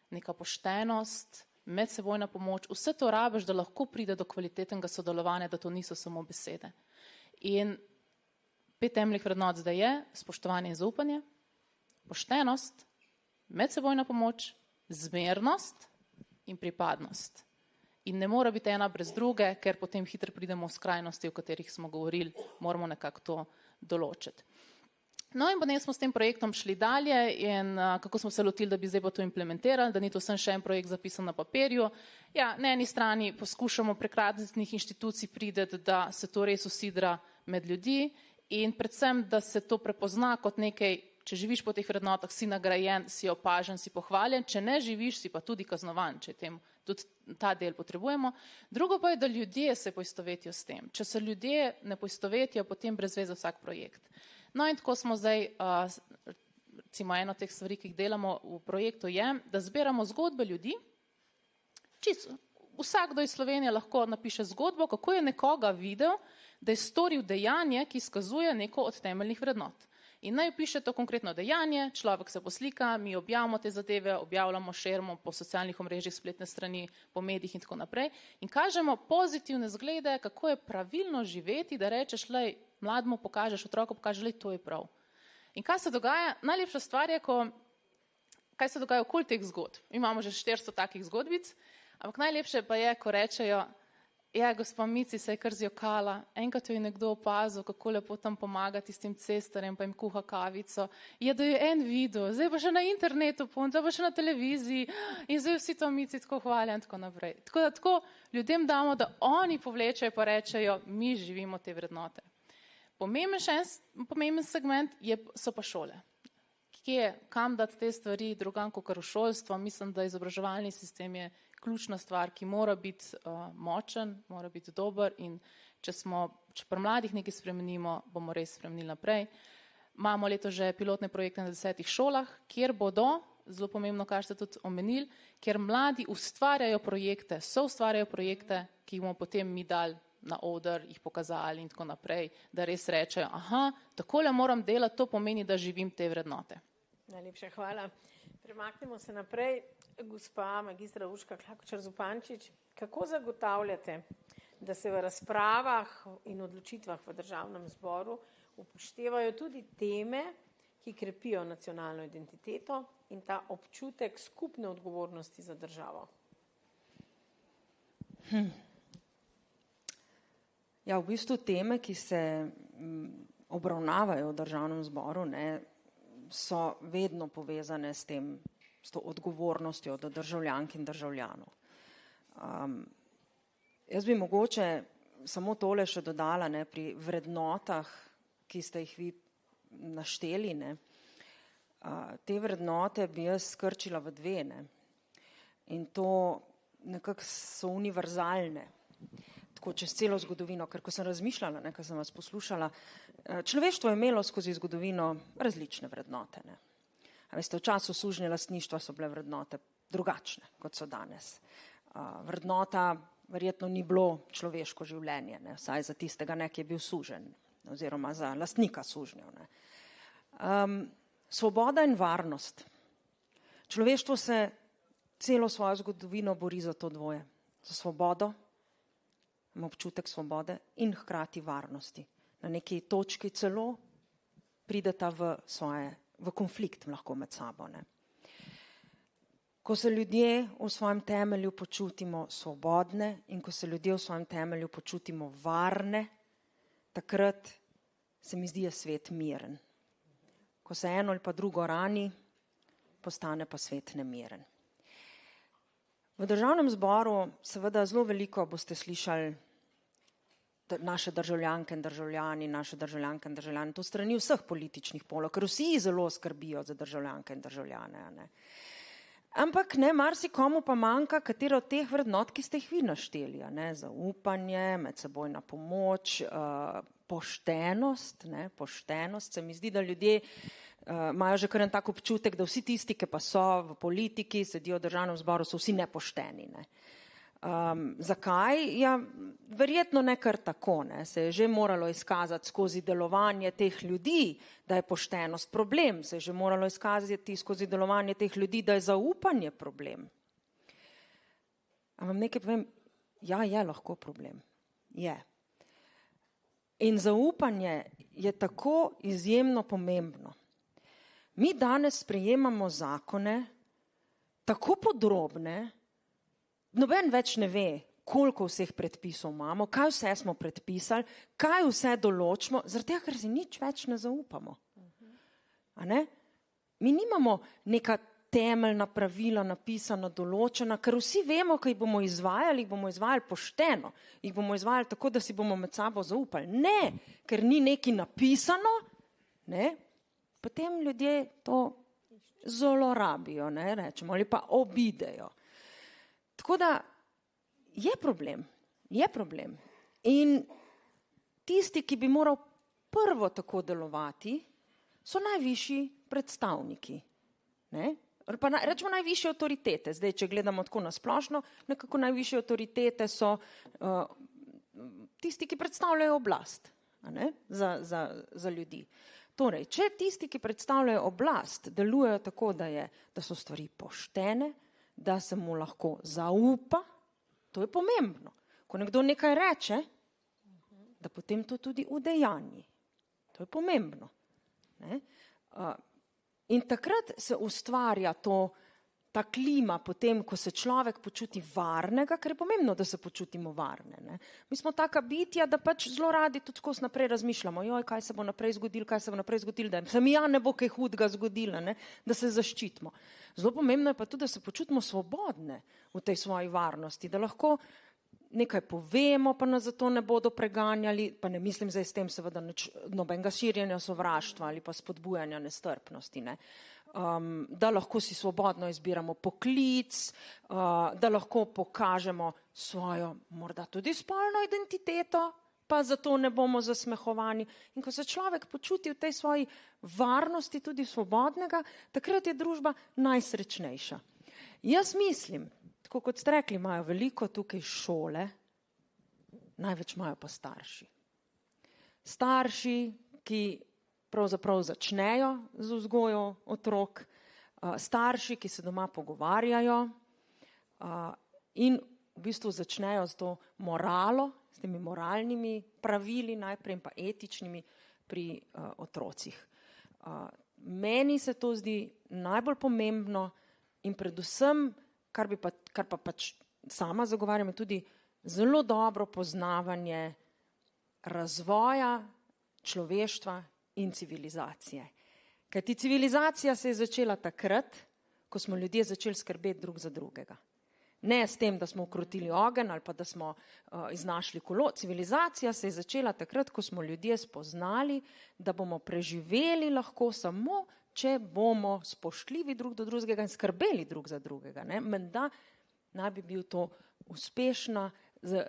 neka poštenost, medsebojna pomoč, vse to rabiš, da lahko pride do kvalitetnega sodelovanja, da to niso samo besede. In 5 temeljnih vrednot zdaj je spoštovanje in zaupanje, poštenost, medsebojna pomoč, zmernost in pripadnost. In ne mora biti ena brez druge, ker potem hitro pridemo v skrajnosti, o katerih smo govorili, moramo nekako to določiti. No in potem smo s tem projektom šli dalje in kako smo se lotili, da bi zdaj pa to implementirali, da ni to sem še en projekt zapisan na papirju. Ja, na eni strani poskušamo prek raznih inštitucij prideti, da se to res usidra med ljudi in predvsem, da se to prepozna kot nekaj, če živiš po teh vrednotah, si nagrajen, si opažen, si pohvaljen, če ne živiš, si pa tudi kaznovan, če tem tudi ta del potrebujemo. Drugo pa je, da ljudje se poistovetijo s tem. Če se ljudje ne poistovetijo, potem brez veze vsak projekt. No in tako smo zdaj, recimo eno teh stvari, ki jih delamo v projektu je, da zbiramo zgodbe ljudi. Čisto vsakdo iz Slovenije lahko napiše zgodbo, kako je nekoga videl, da je storil dejanje, ki izkazuje neko od temeljnih vrednot. In naj piše to konkretno dejanje, človek se poslika, mi objavimo te zadeve, objavljamo, šerimo po socialnih omrežjih, spletne strani, po medijih in tako naprej. In kažemo pozitivne zglede, kako je pravilno živeti, da rečeš, lej, mladmu pokažeš, otroku pokažeš, lej, to je prav. In kaj se dogaja? Najlepša stvar je, kaj se dogaja okoli teh zgodb. Imamo že 400 takih zgodbic, ampak najlepše pa je, ko rečejo, ja, gospa Mici se je kar zjokala, enkrat jo je nekdo opazil, kako lepo tam pomaga tistim cestarjem, pa jim kuha kavico. Je, da je en video, zdaj pa še na internetu, zdaj pa še na televiziji in zdaj vsi to Mici tako hvalijo in tako naprej. Tako da tako ljudem damo, da oni povlečejo pa rečejo, mi živimo te vrednote. Pomemben segment so pa šole. Kam dati te stvari drugam kot v šolstvo? Mislim, da izobraževalni sistem je ključna stvar, ki mora biti močen, mora biti dober in če pri mladih nekaj spremenimo, bomo res spremenili naprej. Imamo leto že pilotne projekte na 10 šolah, kjer bodo, zelo pomembno, kar ste tudi omenili, kjer mladi ustvarjajo projekte, soustvarjajo projekte, ki jih bomo potem mi dali na oder, jih pokazali in tako naprej, da res rečejo, aha, takole moram delati, to pomeni, da živim te vrednote. Najlepša hvala. Premaknemo se naprej. Gospa magistra Urška Klakočar Zupančič, kako zagotavljate, da se v razpravah in odločitvah v Državnem zboru upoštevajo tudi teme, ki krepijo nacionalno identiteto in ta občutek skupne odgovornosti za državo? Ja, v bistvu teme, ki se obravnavajo v Državnem zboru, so vedno povezane s to odgovornostjo do državljank in državljanov. Jaz bi mogoče samo tole še dodala, pri vrednotah, ki ste jih vi našteli, te vrednote bi jaz skrčila v 2, in to nekako so univerzalne, tako čez celo zgodovino, ker ko sem razmišljala, ko sem vas poslušala, človeštvo je imelo skozi zgodovino različne vrednote. Veste, v času sužnje lastništva so bile vrednote drugačne, kot so danes. Vrednota verjetno ni bilo človeško življenje, vsaj za tistega, ki je bil suženj, oziroma za lastnika sužnjev. Svoboda in varnost. Človeštvo se celo svojo zgodovino bori za to dvoje. Za svobodo, ima občutek svobode in hkrati varnosti. Na neki točki celo prideta v konflikt lahko med sabo. Ko se ljudje v svojem temelju počutimo svobodne in ko se ljudje v svojem temelju počutimo varne, takrat se mi zdi, je svet miren. Ko se eno ali pa drugo rani, postane pa svet nemiren. V Državnem zboru seveda zelo veliko boste slišali naše državljanke in državljani, to strani vseh političnih polov, ker vsi zelo skrbijo za državljanke in državljane. Ampak marsikomu pa manjka katero od teh vrednot, ki ste jih vi našteli. Zaupanje, medsebojna pomoč, poštenost. Poštenost, se mi zdi, da ljudje imajo že kar en tak občutek, da vsi tisti, ki pa so v politiki, sedijo v Državnem zboru, so vsi nepošteni. Zakaj? Ja, verjetno ne kar tako, ne. Se je že moralo izkazati skozi delovanje teh ljudi, da je poštenost problem, se je že moralo izkazati skozi delovanje teh ljudi, da je zaupanje problem. A vam nekaj povem, ja, je lahko problem. Je. In zaupanje je tako izjemno pomembno. Mi danes sprejemamo zakone tako podrobne, noben več ne ve, koliko vseh predpisov imamo, kaj vse smo predpisali, kaj vse določimo, zaradi tega, ker si nič več ne zaupamo. A ne? Mi nimamo neka temeljna pravila napisana, določena, ker vsi vemo, ko jih bomo izvajali pošteno, jih bomo izvajali tako, da si bomo med sabo zaupali. Ne, ker ni nekaj napisano, ne, potem ljudje to zlorabijo, ne, rečemo, ali pa obidejo. Tako da je problem. In tisti, ki bi moral prvo tako delovati, so najvišji predstavniki. Ne? Pa rečemo najvišje avtoritete. Zdaj, če gledamo tako na splošno, nekako najvišje avtoritete so tisti, ki predstavljajo oblast, a ne? Za ljudi. Torej, če tisti, ki predstavljajo oblast, delujejo tako, da so stvari poštene, da se mu lahko zaupa, to je pomembno. Ko nekdo nekaj reče, da potem to tudi udejanji. To je pomembno. Ne? In takrat se ustvarja ta klima potem, ko se človek počuti varnega, ker je pomembno, da se počutimo varne. Ne? Mi smo taka bitja, da pač zelo radi tudi skozi naprej razmišljamo, kaj se bo naprej zgodilo, da se mi ne bo kaj hudega zgodilo, ne? Da se zaščitimo. Zelo pomembno je pa tudi, da se počutimo svobodne v tej svoji varnosti, da lahko nekaj povemo, pa nas zato ne bodo preganjali, pa ne mislim zdaj s tem seveda nobenega širjenja sovraštva ali pa spodbujanja nestrpnosti, ne. Da lahko si svobodno izbiramo poklic, da lahko pokažemo svojo morda tudi spolno identiteto, pa zato ne bomo zasmehovani. In ko se človek počuti v tej svoji varnosti tudi svobodnega, takrat je družba najsrečnejša. Jaz mislim, tako kot ste rekli, imajo veliko tukaj šole, največ imajo pa starši. Starši, ki pravzaprav začnejo z vzgojo otrok, starši, ki se doma pogovarjajo in v bistvu začnejo z to moralo, s temi moralnimi pravili najprej in pa etičnimi pri otrocih. Meni se to zdi najbolj pomembno in predvsem, kar pa pač sama zagovarjam, je tudi zelo dobro poznavanje razvoja človeštva in civilizacije. Kajti civilizacija se je začela takrat, ko smo ljudje začeli skrbeti drug za drugega. Ne s tem, da smo ukrotili ogenj ali pa da smo iznašli kolo. Civilizacija se je začela takrat, ko smo ljudje spoznali, da bomo preživeli lahko samo, če bomo spoštljivi drug do drugega in skrbeli drug za drugega. Ne? Menda naj bi bil to uspešna,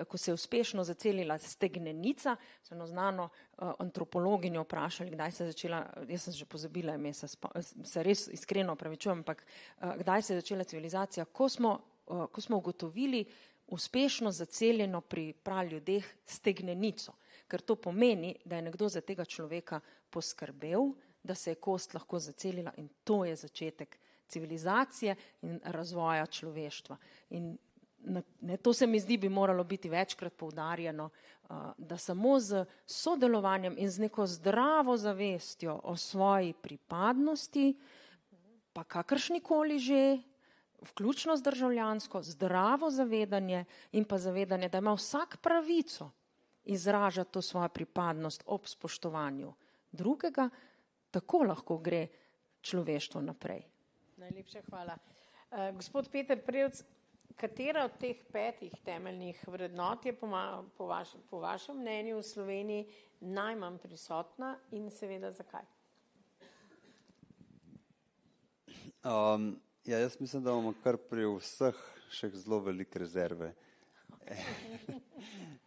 ko se je uspešno zacelila stegnenica, so eno znano antropologinjo vprašali, kdaj se je začela, jaz sem že pozabila ime, se res iskreno opravičujem, ampak kdaj se je začela civilizacija, ko smo ugotovili uspešno zaceljeno pri praljudeh stegnenico, ker to pomeni, da je nekdo za tega človeka poskrbel, da se je kost lahko zacelila in to je začetek civilizacije in razvoja človeštva. In to se mi zdi, bi moralo biti večkrat poudarjeno, da samo z sodelovanjem in z neko zdravo zavestjo o svoji pripadnosti, pa kakršnikoli že, vključno z državljansko, zdravo zavedanje in pa zavedanje, da ima vsak pravico izražati to svojo pripadnost ob spoštovanju drugega, tako lahko gre človeštvo naprej. Najlepša hvala. Gospod Peter Prevc, katera od teh 5 temeljnih vrednot je po vašem mnenju v Sloveniji najmanj prisotna in seveda zakaj? Jaz mislim, da imamo kar pri vseh še zelo velike rezerve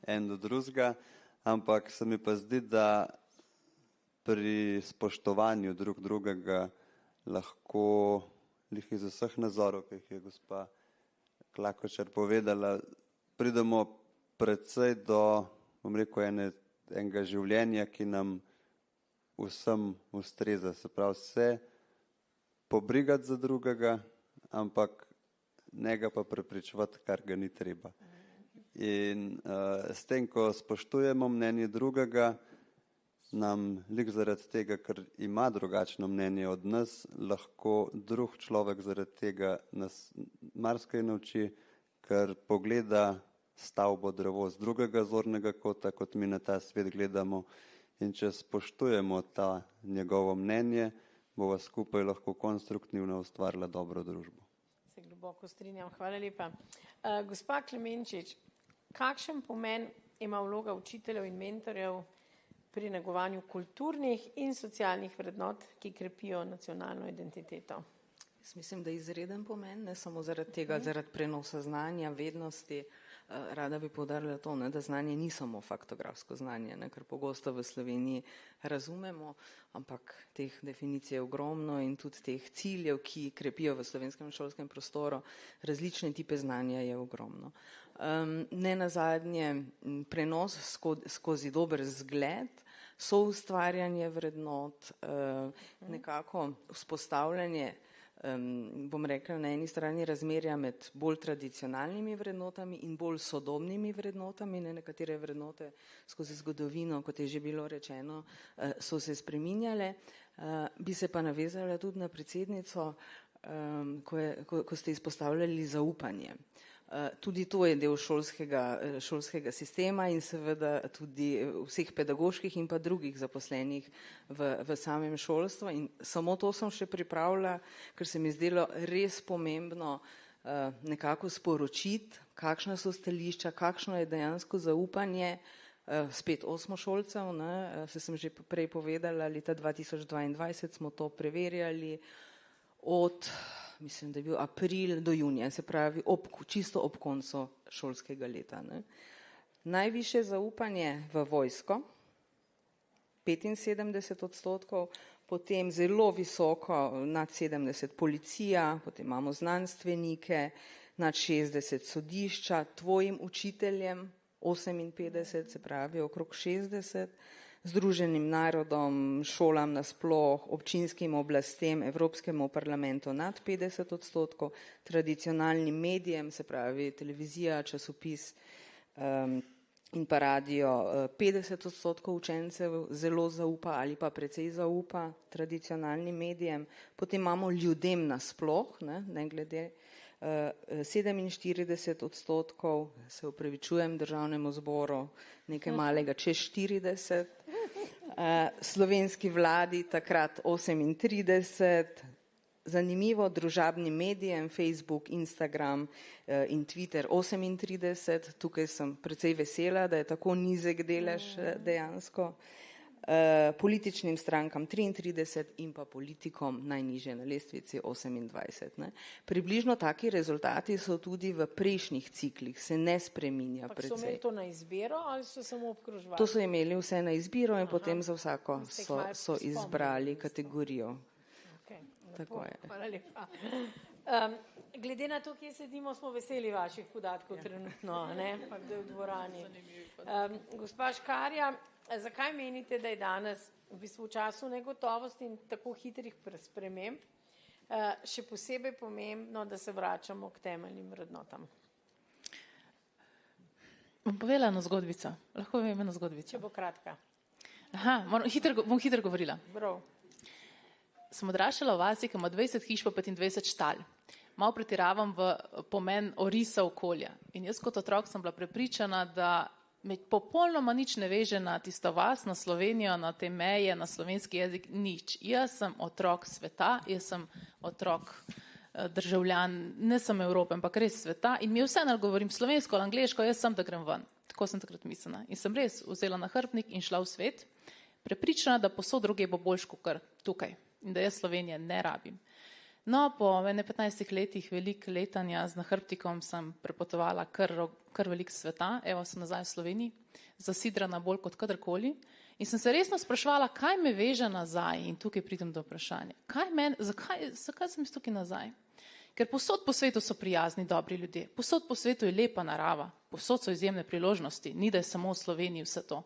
en do drugega, ampak se mi pa zdi, da pri spoštovanju drug drugega lahko iz vseh nazorov, ki jih je gospa Klakočar povedala, pridemo predvsej do, bom rekel, enega življenja, ki nam vsem ustreza. Se pravi, se pobrigati za drugega, ampak njega pa prepričevati, kar ga ni treba. In s tem, ko spoštujemo mnenje drugega, nam lik zaradi tega, ker ima drugačno mnenje od nas, lahko drug človek zaradi tega nas marsikaj nauči, ker pogleda stavbo, drevo z drugega zornega kota, kot mi na ta svet gledamo. In če spoštujemo ta njegovo mnenje, bova skupaj lahko konstruktivno ustvarila dobro družbo. Se globoko strinjam, hvala lepa. Gospa Klemenčič, kakšen pomen ima vloga učiteljev in mentorjev pri negovanju kulturnih in socialnih vrednot, ki krepijo nacionalno identiteto? Jaz mislim, da je izreden pomen, ne samo zaradi tega, zaradi prenosa znanja, vednosti. Rada bi poudarila to, da znanje ni samo faktografsko znanje, ker pogosto v Sloveniji razumemo, ampak teh definicij je ogromno in tudi teh ciljev, ki krepijo v slovenskem šolskem prostoru, različne tipe znanja je ogromno. Ne nazadnje prenos skozi dober zgled, soustvarjanje vrednot, nekako vzpostavljanje, bom rekla, na eni strani razmerja med bolj tradicionalnimi vrednotami in bolj sodobnimi vrednotami. Nekatere vrednote skozi zgodovino, kot je že bilo rečeno, so se spreminjale. Bi se pa navezala tudi na predsednico, ko ste izpostavljali zaupanje. Tudi to je del šolskega sistema in seveda tudi vseh pedagoških in pa drugih zaposlenih v samem šolstvu. In samo to sem še pripravila, ker se mi zdelo res pomembno nekako sporočiti, kakšna so stališča, kakšno je dejansko zaupanje spet osmošolcev. Se sem že prej povedala, leta 2022 smo to preverjali od, mislim, da je bil april do junija, se pravi čisto ob koncu šolskega leta. Najvišje zaupanje v vojsko, 75%, potem zelo visoko, nad 70 policija, potem imamo znanstvenike, nad 60 sodišča, tvojim učiteljem 58, se pravi okrog 60, Združenim narodom, šolam nasploh, občinskim oblastem, Evropskemu parlamentu nad 50%, tradicionalnim medijem, se pravi televizija, časopis in pa radio, 50% učencev zelo zaupa ali pa precej zaupa tradicionalnim medijem. Potem imamo ljudem nasploh, ne glede 47%, se upravičujem Državnemu zboru, nekaj malega čez 40%, slovenski vladi takrat 38%, zanimivo družabnim medijem, Facebook, Instagram in Twitter 38%, tukaj sem precej vesela, da je tako nizek delež dejansko, političnim strankam 33 in pa politikom najnižje na lestvici 28. Približno taki rezultati so tudi v prejšnjih ciklih, se ne spreminja precej. So imeli to na izbiro ali so samo obkroževali? To so imeli vse na izbiro in potem za vsako so izbrali kategorijo. Tako je. Hvala lepa. Glede na to, kje sedimo, smo veseli vaših podatkov trenutno, pa kdo je v dvorani. Gospa Škarja, zakaj menite, da je danes v bistvu v času negotovosti in tako hitrih sprememb še posebej pomembno, da se vračamo k temeljnim vrednotam? Bom povedala eno zgodbico. Lahko vem eno zgodbico? Če bo kratka. Bom hitro govorila. Prav. Sem odraščala v vasi, ki ima 20 hiš pa 25 štalj. Malo pretiravam v pomen orisa okolja. In jaz kot otrok sem bila prepričana, da me popolnoma nič ne veže na tisto vas, na Slovenijo, na te meje, na slovenski jezik, nič. Jaz sem otrok sveta, jaz sem otrok državljan, ne sem Evrope, ampak res sveta in mi vse govorim slovensko ali angleško, jaz sem, da grem ven. Tako sem takrat mislila. In sem res vzela nahrbtnik in šla v svet, prepričana, da posod druge bo boljš kot tukaj in da jaz Slovenije ne rabim. No, po 15 letih velik letanja z nahrbtikom sem prepotovala kar velik sveta, evo sem nazaj v Sloveniji, zasidrana bolj kot kadarkoli in sem se resno spraševala, kaj me veže nazaj in tukaj pridem do vprašanja. Zakaj sem tukaj nazaj? Ker povsod po svetu so prijazni, dobri ljudje, povsod po svetu je lepa narava, povsod so izjemne priložnosti, ni da je samo v Sloveniji vse to.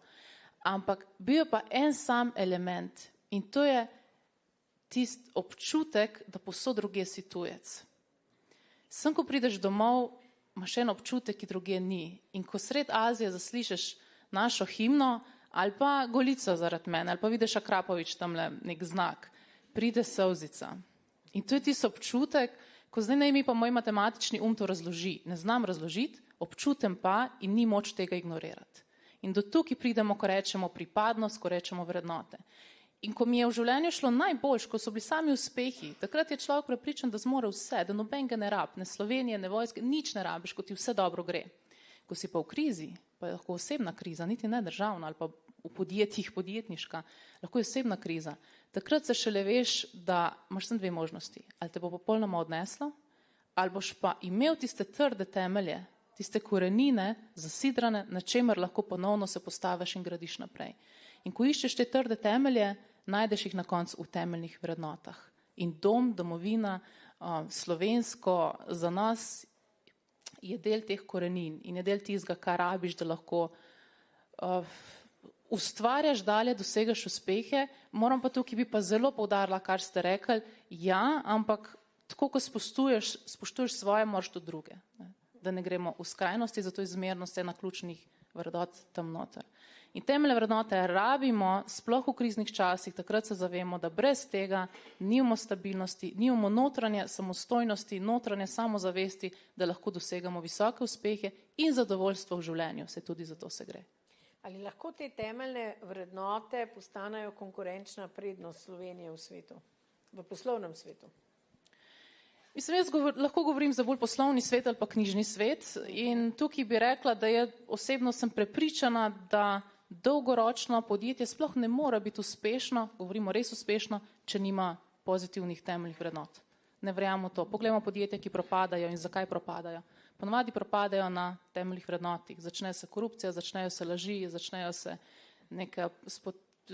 Ampak bil je pa en sam element in to je tisti občutek, da povsod druge si tujec. Sem, ko prideš domov, imaš en občutek, ki druge ni. In ko sred Azije zaslišeš našo himno ali pa Golico zaradi mene, ali pa vidiš Akrapovič tamle nek znak, pride solzica. In to je tisti občutek, ko zdaj naj mi pa moj matematični to razloži. Ne znam razložiti, občutem pa in ni moč tega ignorirati. In do tukaj pridemo, ko rečemo pripadnost, ko rečemo vrednote. In ko mi je v življenju šlo najboljš, ko so bili sami uspehi, takrat je človek prepričan, da zmore vse, da noben ga ne rab, ne Slovenije, ne vojske, nič ne rabiš, ko ti vse dobro gre. Ko si pa v krizi, pa je lahko osebna kriza, niti ne državna ali pa v podjetjih podjetniška, lahko je osebna kriza. Takrat se šele veš, da imaš samo dve možnosti. Ali te bo popolnoma odneslo, ali boš pa imel tiste trde temelje, tiste korenine, zasidrane, na čemer lahko ponovno se postaviš in gradiš naprej. In ko iščeš te trde temelje, najdeš jih na koncu v temeljnih vrednotah. In dom, domovina, slovensko za nas je del teh korenin in je del tistega, kar rabiš, da lahko ustvarjaš dalje, dosegaš uspehe. Moram pa tukaj bi pa zelo poudarila, kar ste rekli, ja, ampak tako, ko spoštuješ svoje, moraš tudi druge. Ne? Da ne gremo v skrajnosti, zato je zmernost ena ključnih vrednot tam noter. In temeljne vrednote rabimo, sploh v kriznih časih, takrat se zavemo, da brez tega nimamo stabilnosti, nimamo notranje samostojnosti, notranje samozavesti, da lahko dosegamo visoke uspehe in zadovoljstvo v življenju. Se tudi za to se gre. Ali lahko te temeljne vrednote postanejo konkurenčna prednost Slovenije v svetu, v poslovnem svetu? Mislim, jaz lahko govorim za bolj poslovni svet ali pa knjižni svet in tukaj bi rekla, da osebno sem prepričana, da dolgoročno podjetje sploh ne mora biti uspešno, govorimo res uspešno, če nima pozitivnih temeljnih vrednot. Ne verjamemo to. Poglejmo podjetja, ki propadajo in zakaj propadajo. Ponavadi propadajo na temeljnih vrednotih. Začne se korupcija, začnejo se laži, začnejo se neka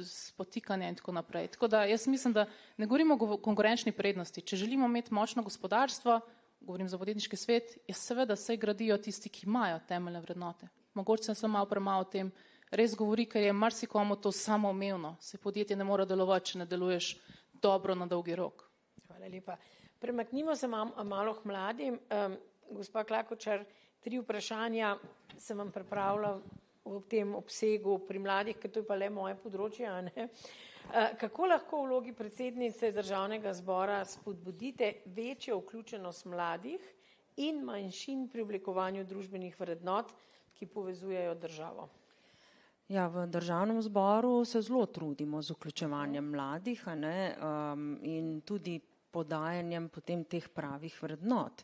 spotikanja in tako naprej. Tako da jaz mislim, da ne govorimo o konkurenčni prednosti. Če želimo imeti močno gospodarstvo, govorim za podjetniški svet, je seveda se gradijo tisti, ki imajo temeljne vrednote. Mogoče sem malo premalo o tem res govori, ker je marsikomu to samoumevno. Se podjetje ne mora delovati, če ne deluješ dobro na dolgi rok. Hvala lepa. Premaknimo se malo k mladim. Gospa Klakočar, 3 vprašanja sem vam pripravila v tem obsegu pri mladih, ker to je pa le moje področje. Ne? Kako lahko v vlogi predsednice Državnega zbora spodbudite večjo vključenost mladih in manjšin pri oblikovanju družbenih vrednot, ki povezujejo državo? Ja, v Državnem zboru se zelo trudimo z vključevanjem mladih, in tudi podajanjem potem teh pravih vrednot.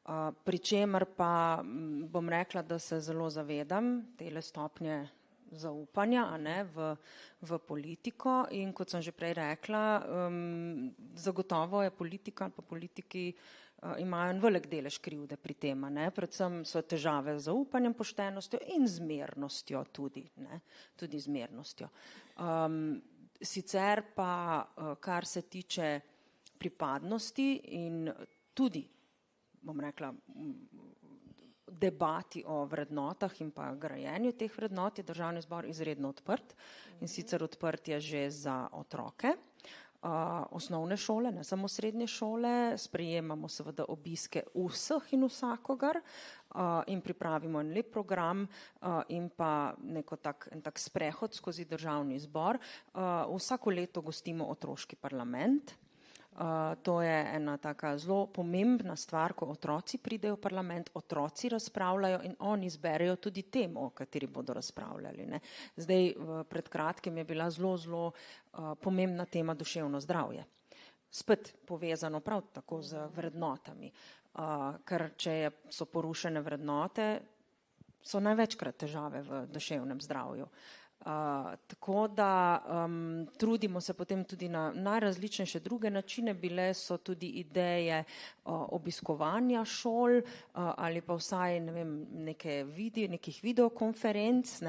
Pri čemer pa bom rekla, da se zelo zavedam tele stopnje zaupanja v politiko in kot sem že prej rekla, zagotovo je politika ali pa politiki imajo en velik delež krivde pri tem, predvsem so težave z zaupanjem, poštenostjo in zmernostjo tudi, tudi zmernostjo. Sicer pa, kar se tiče pripadnosti in tudi, bom rekla, debati o vrednotah in pa grajenju teh vrednot je Državni zbor izredno odprt in sicer odprt je že za otroke, osnovne šole, ne samo srednje šole, sprejemamo seveda obiske vseh in vsakogar in pripravimo en lep program in pa en tak sprehod skozi Državni zbor. Vsako leto gostimo otroški parlament. To je ena taka zelo pomembna stvar, ko otroci pridejo v parlament, otroci razpravljajo in oni izberejo tudi temo, o kateri bodo razpravljali. Zdaj, pred kratkim je bila zelo pomembna tema duševno zdravje. Spet povezano prav tako z vrednotami, ker če so porušene vrednote, so največkrat težave v duševnem zdravju. Tako da trudimo se potem tudi na najrazličnejše druge načine, bile so tudi ideje obiskovanja šol ali pa vsaj nekih videokonferenc.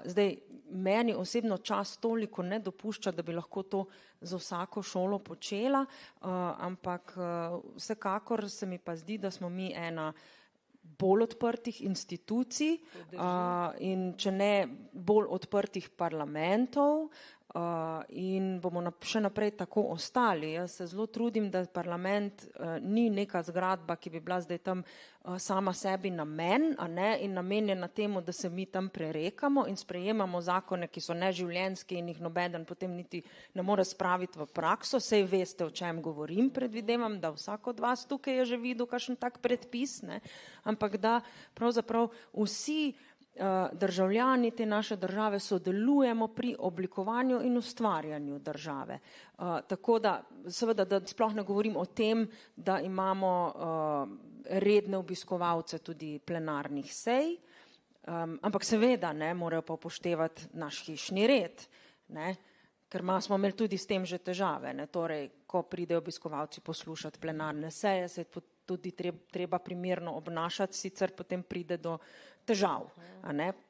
Zdaj, meni osebno čas toliko ne dopušča, da bi lahko to za vsako šolo počela, ampak vsekakor se mi pa zdi, da smo mi ena bolj odprtih institucij in če ne bolj odprtih parlamentov in bomo še naprej tako ostali. Jaz se zelo trudim, da parlament ni neka zgradba, ki bi bila zdaj tam sama sebi namen, in namenjena temu, da se mi tam prerekamo in sprejemamo zakone, ki so neživljenjski in jih nobeden potem niti ne more spraviti v prakso. Sej veste, o čem govorim, predvidevam, da vsak od vas tukaj je že videl kakšen tak predpis, ampak da pravzaprav vsi državljani te naše države sodelujemo pri oblikovanju in ustvarjanju države. Tako da, seveda, da sploh ne govorim o tem, da imamo redne obiskovalce tudi plenarnih sej, ampak seveda morajo pa upoštevati naš hišni red, ker smo imeli tudi s tem že težave. Torej, ko pridejo obiskovalci poslušati plenarne seje, se je tudi treba primerno obnašati, sicer potem pride do težav.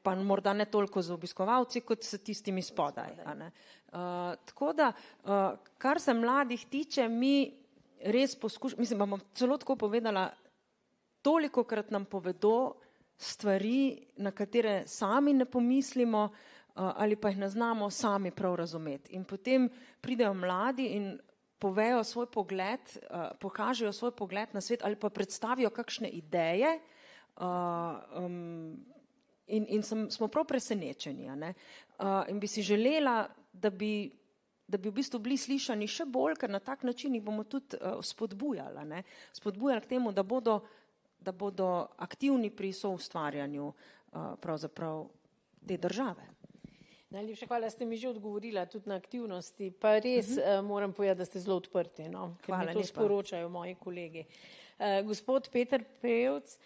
Pa morda ne toliko z obiskovalci, kot s tistimi spodaj. Tako da, kar se mladih tiče, mi res poskušamo, bom celo tako povedala, tolikokrat nam povedo stvari, na katere sami ne pomislimo ali pa jih ne znamo sami prav razumeti. In potem pridejo mladi in povejo svoj pogled, pokažejo svoj pogled na svet ali pa predstavijo kakšne ideje in smo prav presenečeni. In bi si želela, da bi v bistvu bili slišani še bolj, ker na tak način jih bomo tudi spodbujali. Spodbujali k temu, da bodo aktivni pri soustvarjanju pravzaprav te države. Najlepša hvala, ste mi že odgovorila tudi na aktivnosti, pa res moram povedati, da ste zelo odprti, ker mi to sporočajo moji kolegi. Gospod Peter Pevc,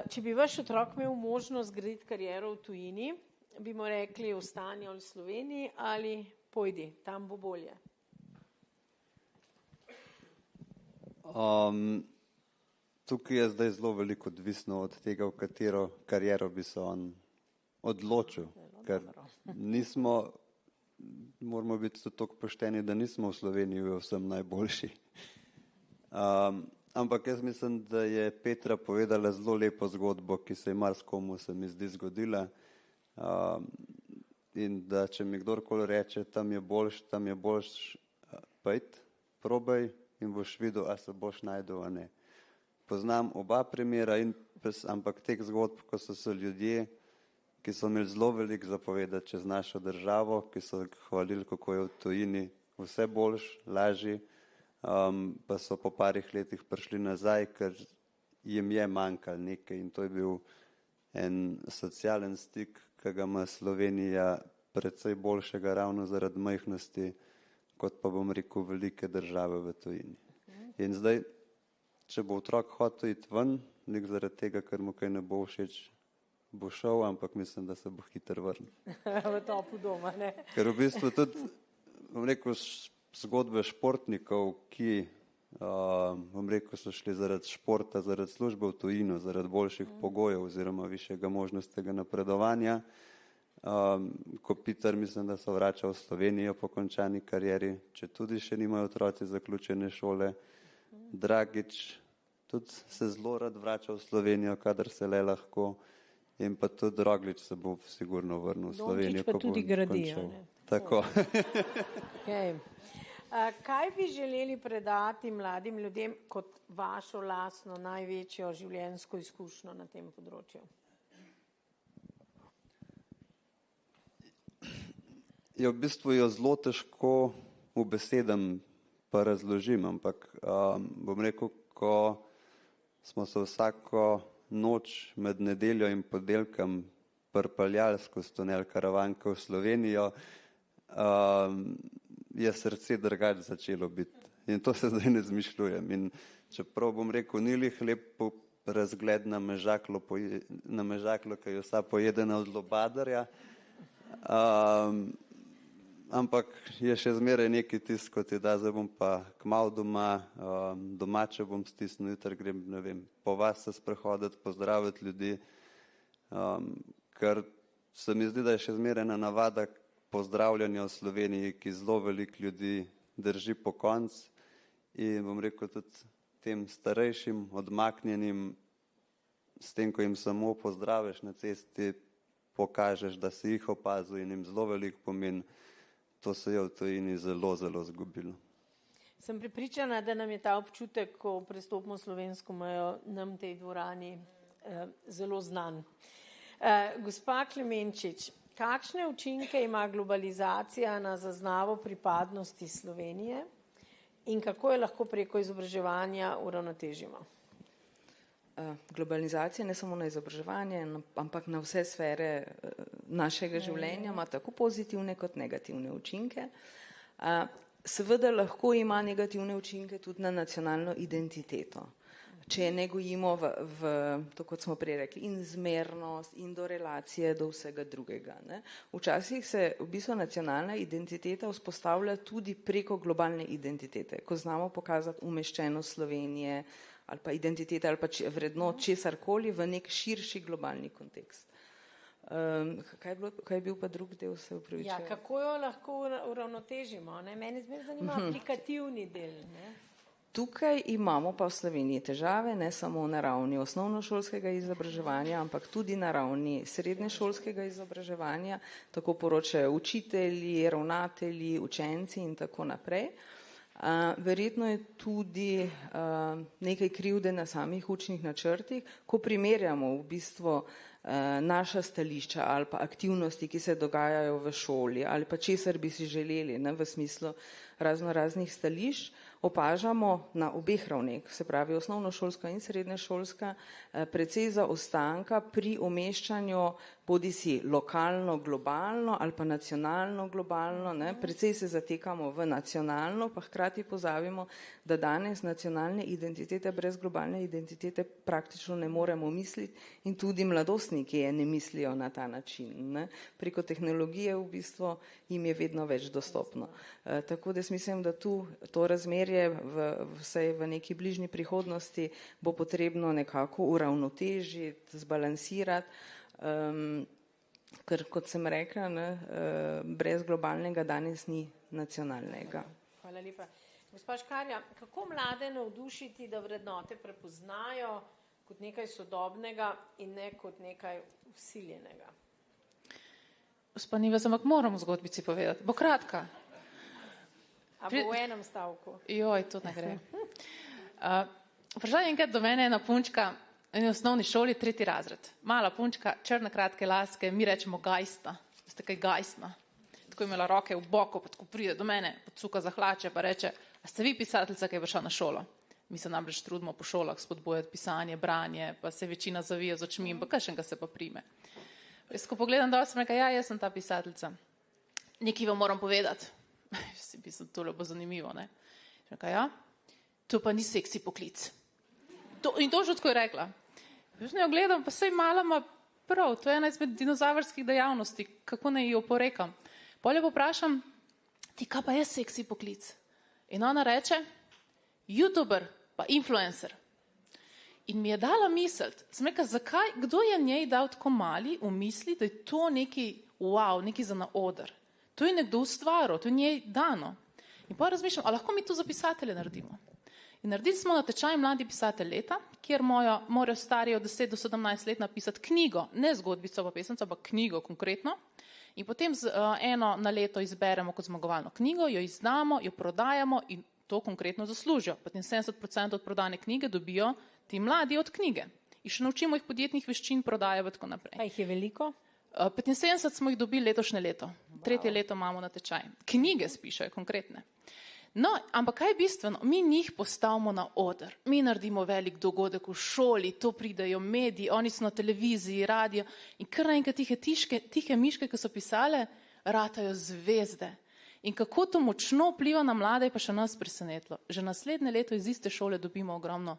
če bi vaš otrok imel možnost graditi kariero v tujini, bi mu rekli ostani v Sloveniji ali pojdi, tam bo bolje? Tukaj je zdaj zelo veliko odvisno od tega, v katero kariero bi se on odločil. Ker moramo biti tako pošteni, da nismo v Sloveniji vsem najboljši. Ampak jaz mislim, da je Petra povedala zelo lepo zgodbo, ki se je marsikomu, se mi zdi, zgodila. In da če mi kdorkoli reče, tam je boljš, pojdi, probaj in boš videl, a se boš najdel, a ne. Poznam oba primera, ampak teh zgodb, ko so se ljudje, ki so imeli zelo veliko zapovedati čez našo državo, ki so hvalili, kako je v tujini vse boljš, lažji, pa so po parih letih prišli nazaj, ker jim je manjkalo nekaj in to je bil en socialen stik, ki ga ima Slovenija precej boljšega ravno zaradi majhnosti, kot pa bom rekel velike države v tujini. In zdaj, če bo otrok hotel iti ven, nek zaradi tega, ker mu kaj ne bo všeč, bo šel, ampak mislim, da se bo hitro vrnil. V topu doma, ne? Ker v bistvu tudi, bom rekel, zgodbe športnikov, ki, bom rekel, so šli zaradi športa, zaradi službe v tujino, zaradi boljših pogojev oziroma višjega možnostnega napredovanja. Kopitar mislim, da se vrača v Slovenijo po končani karieri, če tudi še nimajo otroci zaključene šole. Dragič tudi se zelo rad vrača v Slovenijo, kadar se le lahko. In pa tudi Roglič se bo sigurno vrnil v Slovenijo. Dončić pa tudi gradijo. Tako. Okay. Kaj bi želeli predati mladim ljudem kot vašo lastno največjo življenjsko izkušnjo na tem področju? V bistvu jo zelo težko v besedam pa razložim, ampak bom rekel, ko smo se vsako noč med nedeljo in ponedeljkom pripeljali skozi tunel Karavanke v Slovenijo, je srce drugače začelo biti. In to se zdaj ne izmišljujem. In čeprav bom rekel, ni lih lepo razgled na Mežaklo, ki je vsa pojedena od lobadarja, Ampak je še zmeraj neki tisk, kot je da, zdaj bom pa kmalu doma, domače bom stisnil, jutri grem, ne vem, po vas se sprehoditi, pozdraviti ljudi, ker se mi zdi, da je še zmeraj ena navada pozdravljanja v Sloveniji, ki zelo veliko ljudi drži po konc in bom rekel tudi tem starejšim, odmaknjenim, s tem, ko jim samo pozdraviš na cesti, pokažeš, da si jih opazil in jim zelo veliko pomeni. To se je v tujini zelo, zelo zgubilo. Sem prepričana, da nam je ta občutek, ko prestopimo slovensko mejo, nam tej dvorani zelo znan. Gospa Klemenčič, kakšne učinke ima globalizacija na zaznavo pripadnosti Slovenije in kako je lahko preko izobraževanja uravnotežimo? Globalizacija ne samo na izobraževanje, ampak na vse sfere našega življenja ima tako pozitivne kot negativne učinke. Seveda lahko ima negativne učinke tudi na nacionalno identiteto. Če ne gojimo v to, kot smo prej rekli, in zmernost, in do relacije, do vsega drugega. Ne. Včasih se v bistvu nacionalna identiteta vzpostavlja tudi preko globalne identitete, ko znamo pokazati umeščenost Slovenije, ali pa identitete, ali pa vrednot česarkoli v nek širši globalni kontekst. Kaj je bil pa drug del, se upravičujem? Ja, kako jo lahko uravnotežimo? Ne? Mene zmeraj zanima aplikativni del. Ne? Tukaj imamo pa v Sloveniji težave, ne samo na ravni osnovnošolskega izobraževanja, ampak tudi na ravni srednješolskega izobraževanja, tako poročajo učitelji, ravnatelji, učenci in tako naprej. Verjetno je tudi nekaj krivde na samih učnih načrtih, ko primerjamo v bistvu naša stališča ali pa aktivnosti, ki se dogajajo v šoli ali pa česar bi si želeli, ne, v smislu raznih stališč, opažamo na obeh ravneh, se pravi osnovnošolska in srednješolska, precej zaostanka pri umeščanju bodisi lokalno, globalno ali pa nacionalno, globalno, ne, precej se zatekamo v nacionalno, pa hkrati pozabimo, da danes nacionalne identitete brez globalne identitete praktično ne moremo misliti in tudi mladostniki je ne mislijo na ta način. Ne. Preko tehnologije v bistvu jim je vedno več dostopno. Tako da mislim, da tu to razmerje vsaj v neki bližnji prihodnosti bo potrebno nekako uravnotežiti, zbalansirati, ker kot sem rekla, ne, brez globalnega danes ni nacionalnega. Hvala lepa. Gospa Škarja, kako mlade navdušiti, da vrednote prepoznajo kot nekaj sodobnega in ne kot nekaj vsiljenega? Gospa Nivez, ampak moram v zgodbici povedati. Bo kratka. A bo v enem stavku? Joj, to ne gre. Prišla je enkrat do mene ena punčka v eni osnovni šoli, 3. razred. Mala punčka, črne kratke laske, mi rečemo gajsta. Veste kaj gajstna? Tako imela roke v boku, pa tako pride do mene, podsuka za hlače, pa reče, a ste vi pisateljica, ki je prišla na šolo? Mi se namreč trudimo po šolah spodbujati pisanje, branje, pa se večina zavija z očmi, pa kakšnega se pa prime. Jaz, ko pogledam dol, sem rekla, ja, jaz sem ta pisateljica. Nekaj vam moram povedati. Si mislim, tole bo zanimivo, ne? Rekla, ja, to pa ni seksi poklic. In to že tako je rekla. Jaz njo gledam, pa sej mala ima prav, to je ena izmed dinozavrskih dejavnosti, kako naj jo oporekam. Polje poprašam, ti kaj pa je seksi poklic? In ona reče, YouTuber pa influencer. In mi je dala misliti, sem rekla, zakaj, kdo je njej dal tako mali v misli, da je to neki wow, neki za na oder. To je nekdo ustvaril, to je njej dano. In pa razmišljam, a lahko mi to za pisatelje naredimo. In naredili smo natečaj Mladi pisatelj leta, kjer morajo stari od 10 do 17 let napisati knjigo, ne zgodbico pa pesemco, ampak knjigo konkretno. In potem eno na leto izberemo kot zmagovalno knjigo, jo izdamo, jo prodajamo in to konkretno zaslužijo. Potem 70% od prodane knjige dobijo ti mladi od knjige. In še naučimo jih podjetnih veščin, prodajo in tako naprej. Pa jih je veliko? 75 smo jih dobili letošnje leto. 3. leto imamo natečaj. Knjige spišajo konkretne. No, ampak kaj je bistveno? Mi njih postavimo na oder. Mi naredimo velik dogodek v šoli, to pridejo mediji, oni so na televiziji, radio in kar naenkrat tihe miške, ki so pisale, ratajo zvezde. In kako to močno vpliva na mlade, je pa še nas presenetilo. Že naslednje leto iz iste šole dobimo ogromno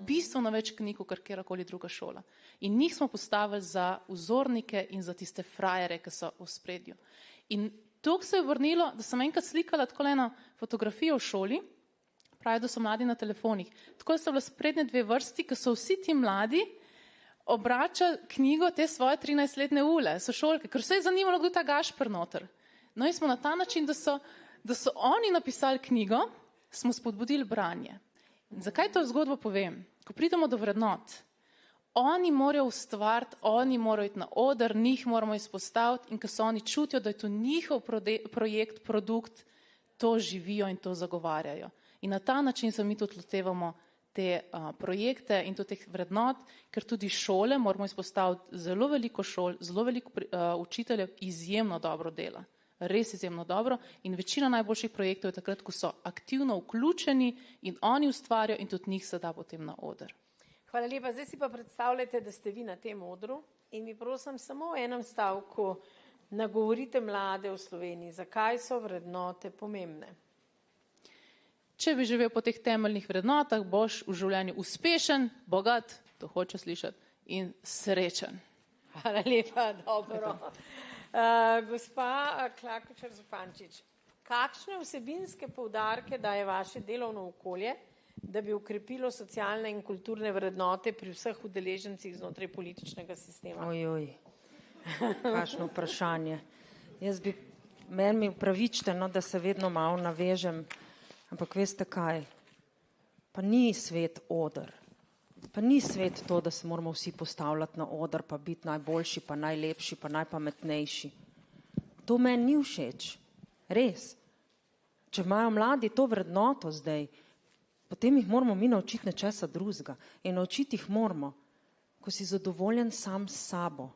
bistveno več knjig, kot kjerkoli druga šola. In njih smo postavili za vzornike in za tiste frajere, ki so v spredju. In to se je vrnilo, da sem enkrat slikala tako eno fotografijo v šoli, pravijo, da so mladi na telefonih. Tako so bile sprednje dve vrsti, ki so vsi ti mladi obračali knjigo te svoje 13-letne Ule, sošolke, ker se je zanimalo, kdo je ta Gašper noter. No in smo na ta način, da so oni napisali knjigo, smo spodbudili branje. In zakaj to zgodbo povem? Ko pridemo do vrednot, oni morajo ustvariti, oni morajo iti na oder, njih moramo izpostaviti in ko se oni čutijo, da je to njihov projekt, produkt, to živijo in to zagovarjajo. In na ta način se mi tudi lotevamo te projekte in tudi teh vrednot, ker tudi šole moramo izpostaviti zelo veliko šol, zelo veliko učiteljev izjemno dobro dela. Res izjemno dobro in večina najboljših projektov je takrat, ko so aktivno vključeni in oni ustvarjajo in tudi njih se da potem na oder. Hvala lepa. Zdaj si pa predstavljate, da ste vi na tem odru in mi prosim samo v enem stavku nagovorite mlade v Sloveniji, zakaj so vrednote pomembne. Če bi živel po teh temeljnih vrednotah, boš v življenju uspešen, bogat, to hoče slišati, in srečen. Hvala lepa, dobro. Gospa Klakočar Zupančič, kakšne vsebinske poudarke daje vaše delovno okolje, da bi ukrepilo socialne in kulturne vrednote pri vseh udeležencih znotraj političnega sistema? Ojoj, kakšno vprašanje. Meni mi upravičite, no, da se vedno malo navežem, ampak veste kaj, pa ni svet oder. Pa ni svet to, da se moramo vsi postavljati na oder, pa biti najboljši, pa najlepši, pa najpametnejši. To meni ni všeč. Res. Če imajo mladi to vrednoto zdaj, potem jih moramo mi naučiti nečesa drugega. In naučiti jih moramo, ko si zadovoljen sam s sabo.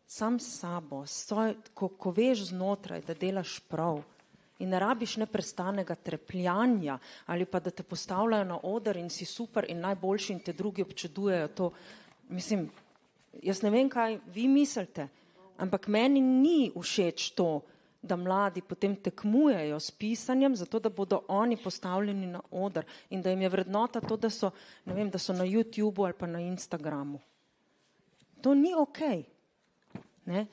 Sam s sabo. Ko veš znotraj, da delaš prav. In ne rabiš neprestanega trepljanja ali pa da te postavljajo na oder in si super in najboljši in te drugi občudujejo to. Mislim, jaz ne vem, kaj vi mislite, ampak meni ni všeč to, da mladi potem tekmujejo s pisanjem, zato da bodo oni postavljeni na oder in da jim je vrednota to, da so, ne vem, da so na YouTubeu ali pa na Instagramu. To ni okej. Ne?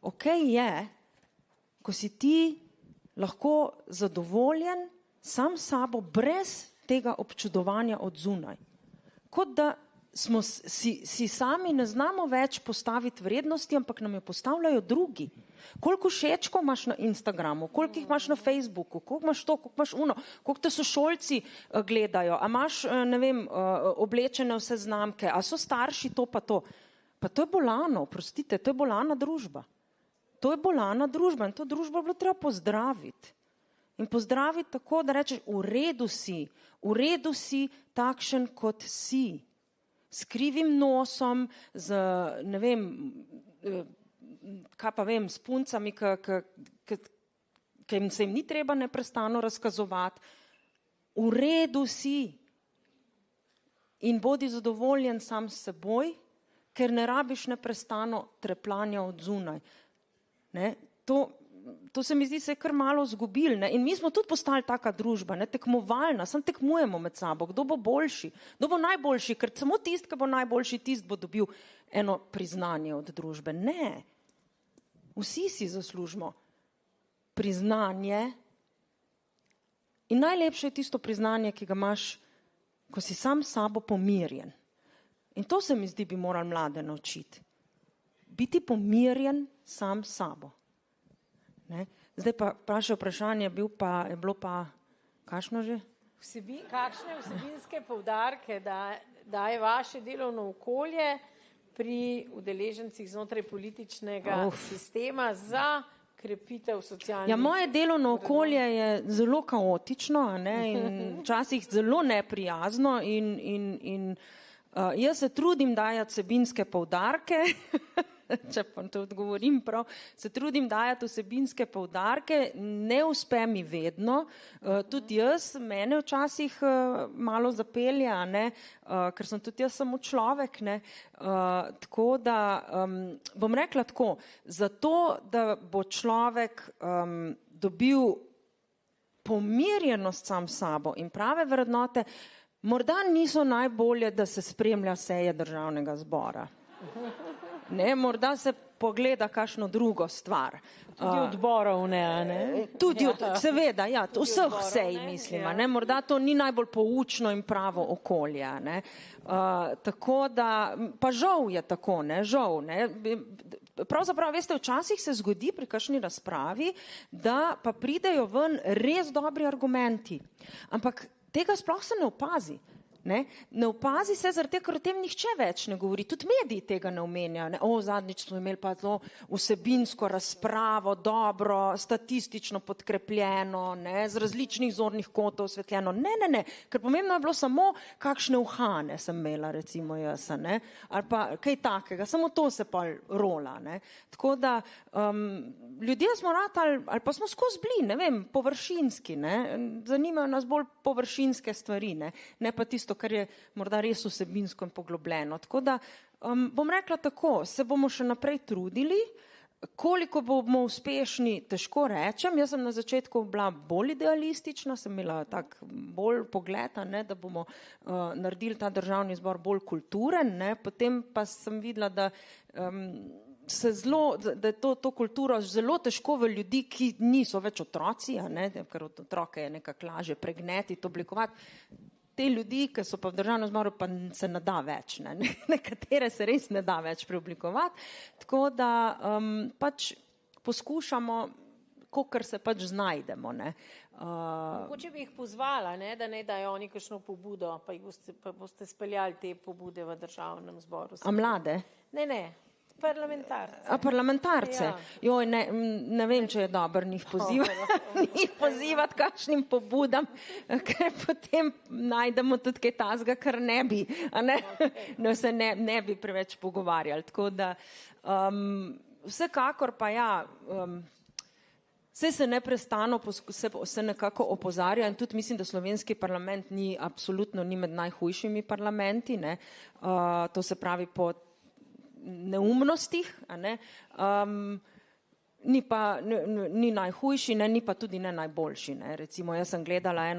Okej je, ko si ti lahko zadovoljen sam sabo brez tega občudovanja od zunaj. Kot da si sami ne znamo več postaviti vrednosti, ampak nam jo postavljajo drugi. Koliko všečkov imaš na Instagramu, koliko jih imaš na Facebooku, koliko imaš to, koliko imaš ono, koliko te sošolci gledajo, a imaš, ne vem, oblečene vse znamke, a so starši to pa to. Pa to je bolano, prostite, to je bolana družba. To je bolana družba in to družbo je bilo treba pozdraviti. In pozdraviti tako, da rečeš, v redu si takšen, kot si. S krivim nosom, z, ne vem, kaj pa vem, s puncami, ki se jim ni treba neprestano razkazovati. V redu si. In bodi zadovoljen sam s seboj, ker ne rabiš neprestano trepljanja od zunaj. Ne, to se mi zdi, se je kar malo zgubil. Ne? In mi smo tudi postali taka družba, ne? Tekmovalna, samo tekmujemo med sabo, kdo bo boljši, kdo bo najboljši, ker samo tist, ki bo najboljši, tist bo dobil eno priznanje od družbe. Ne, vsi si zaslužimo priznanje in najlepše je tisto priznanje, ki ga imaš, ko si sam s sabo pomirjen. In to se mi zdi, bi morali mlade naučiti. Biti pomirjen sam s sabo. Ne? Zdaj pa praše vprašanje je bilo pa, kakšno že? Kakšne vsebinske poudarke daje vaše delovno okolje pri udeležencih znotraj političnega sistema za krepitev socialnih? Ja, moje delovno okolje je zelo kaotično, ne? In včasih zelo neprijazno in jaz se trudim dajati vsebinske poudarke, če pa to odgovorim prav, se trudim dajati vsebinske poudarke, ne uspe mi vedno, tudi jaz, mene včasih malo zapelja, ne, ker sem tudi jaz samo človek, ne, tako da bom rekla tako, zato, da bo človek dobil pomirjenost sam s sabo in prave vrednote, morda niso najbolje, da se spremlja seje državnega zbora. Ne, morda se pogleda kakšno drugo stvar. Tudi odborov ne? Tudi, seveda, ja, vseh sej mislim, ne, morda to ni najbolj poučno in pravo okolje, ne. Tako da, pa žal je tako, ne, žal, ne. Pravzaprav, veste, včasih se zgodi pri kakšni razpravi, da pa pridejo ven res dobri argumenti, ampak tega sploh se ne opazi. Ne opazi se zaradi tega, ker o tem nihče več ne govori. Tudi mediji tega ne omenjajo. Ne? Zadnjič smo imeli pa zelo vsebinsko razpravo, dobro, statistično podkrepljeno, ne? Z različnih zornih kotov osvetljeno. Ne, ker pomembno je bilo samo, kakšne uhane sem imela, recimo jaz, ne? Ali pa kaj takega, samo to se pa rola. Ne? Tako da ljudje smo ratali, ali pa smo skozi bili, ne vem, površinski, ne? Zanimajo nas bolj površinske stvari, ne pa tisto, kar je morda res vsebinsko in poglobljeno. Tako da bom rekla tako, se bomo še naprej trudili, koliko bomo uspešni, težko rečem. Jaz sem na začetku bila bolj idealistična, sem imela tak bolj pogled, ne, da bomo naredili ta državni zbor bolj kulturen, ne. Potem pa sem videla, da da je to kulturo zelo težko v ljudi, ki niso več otroci, ne, ker od otroke je nekako lažje pregnetiti, oblikovati. Te ljudi, ki so pa v državnem zboru, pa se ne da več, ne. Nekatere se res ne da več preoblikovati, tako da pač poskušamo, kolikor se pač znajdemo, ne. Mogoče bi jih pozvala, ne, da ne dajo oni kakšno pobudo, pa boste speljali te pobude v državnem zboru. A mlade? Ne, parlamentarce. A parlamentarce? Ja. Joj, ne vem, če je dobro njih pozivati kakšnim pobudam, ker potem najdemo tudi kaj tazga, kar ne bi, a ne? No, se ne bi preveč pogovarjali. Tako da vsekakor pa ja, se neprestano se nekako opozarja in tudi mislim, da slovenski parlament absolutno ni med najhujšimi parlamenti, ne? To se pravi po neumnostih, a ne, ni najhujši, ne, ni pa tudi ne najboljši, ne. Recimo, jaz sem gledala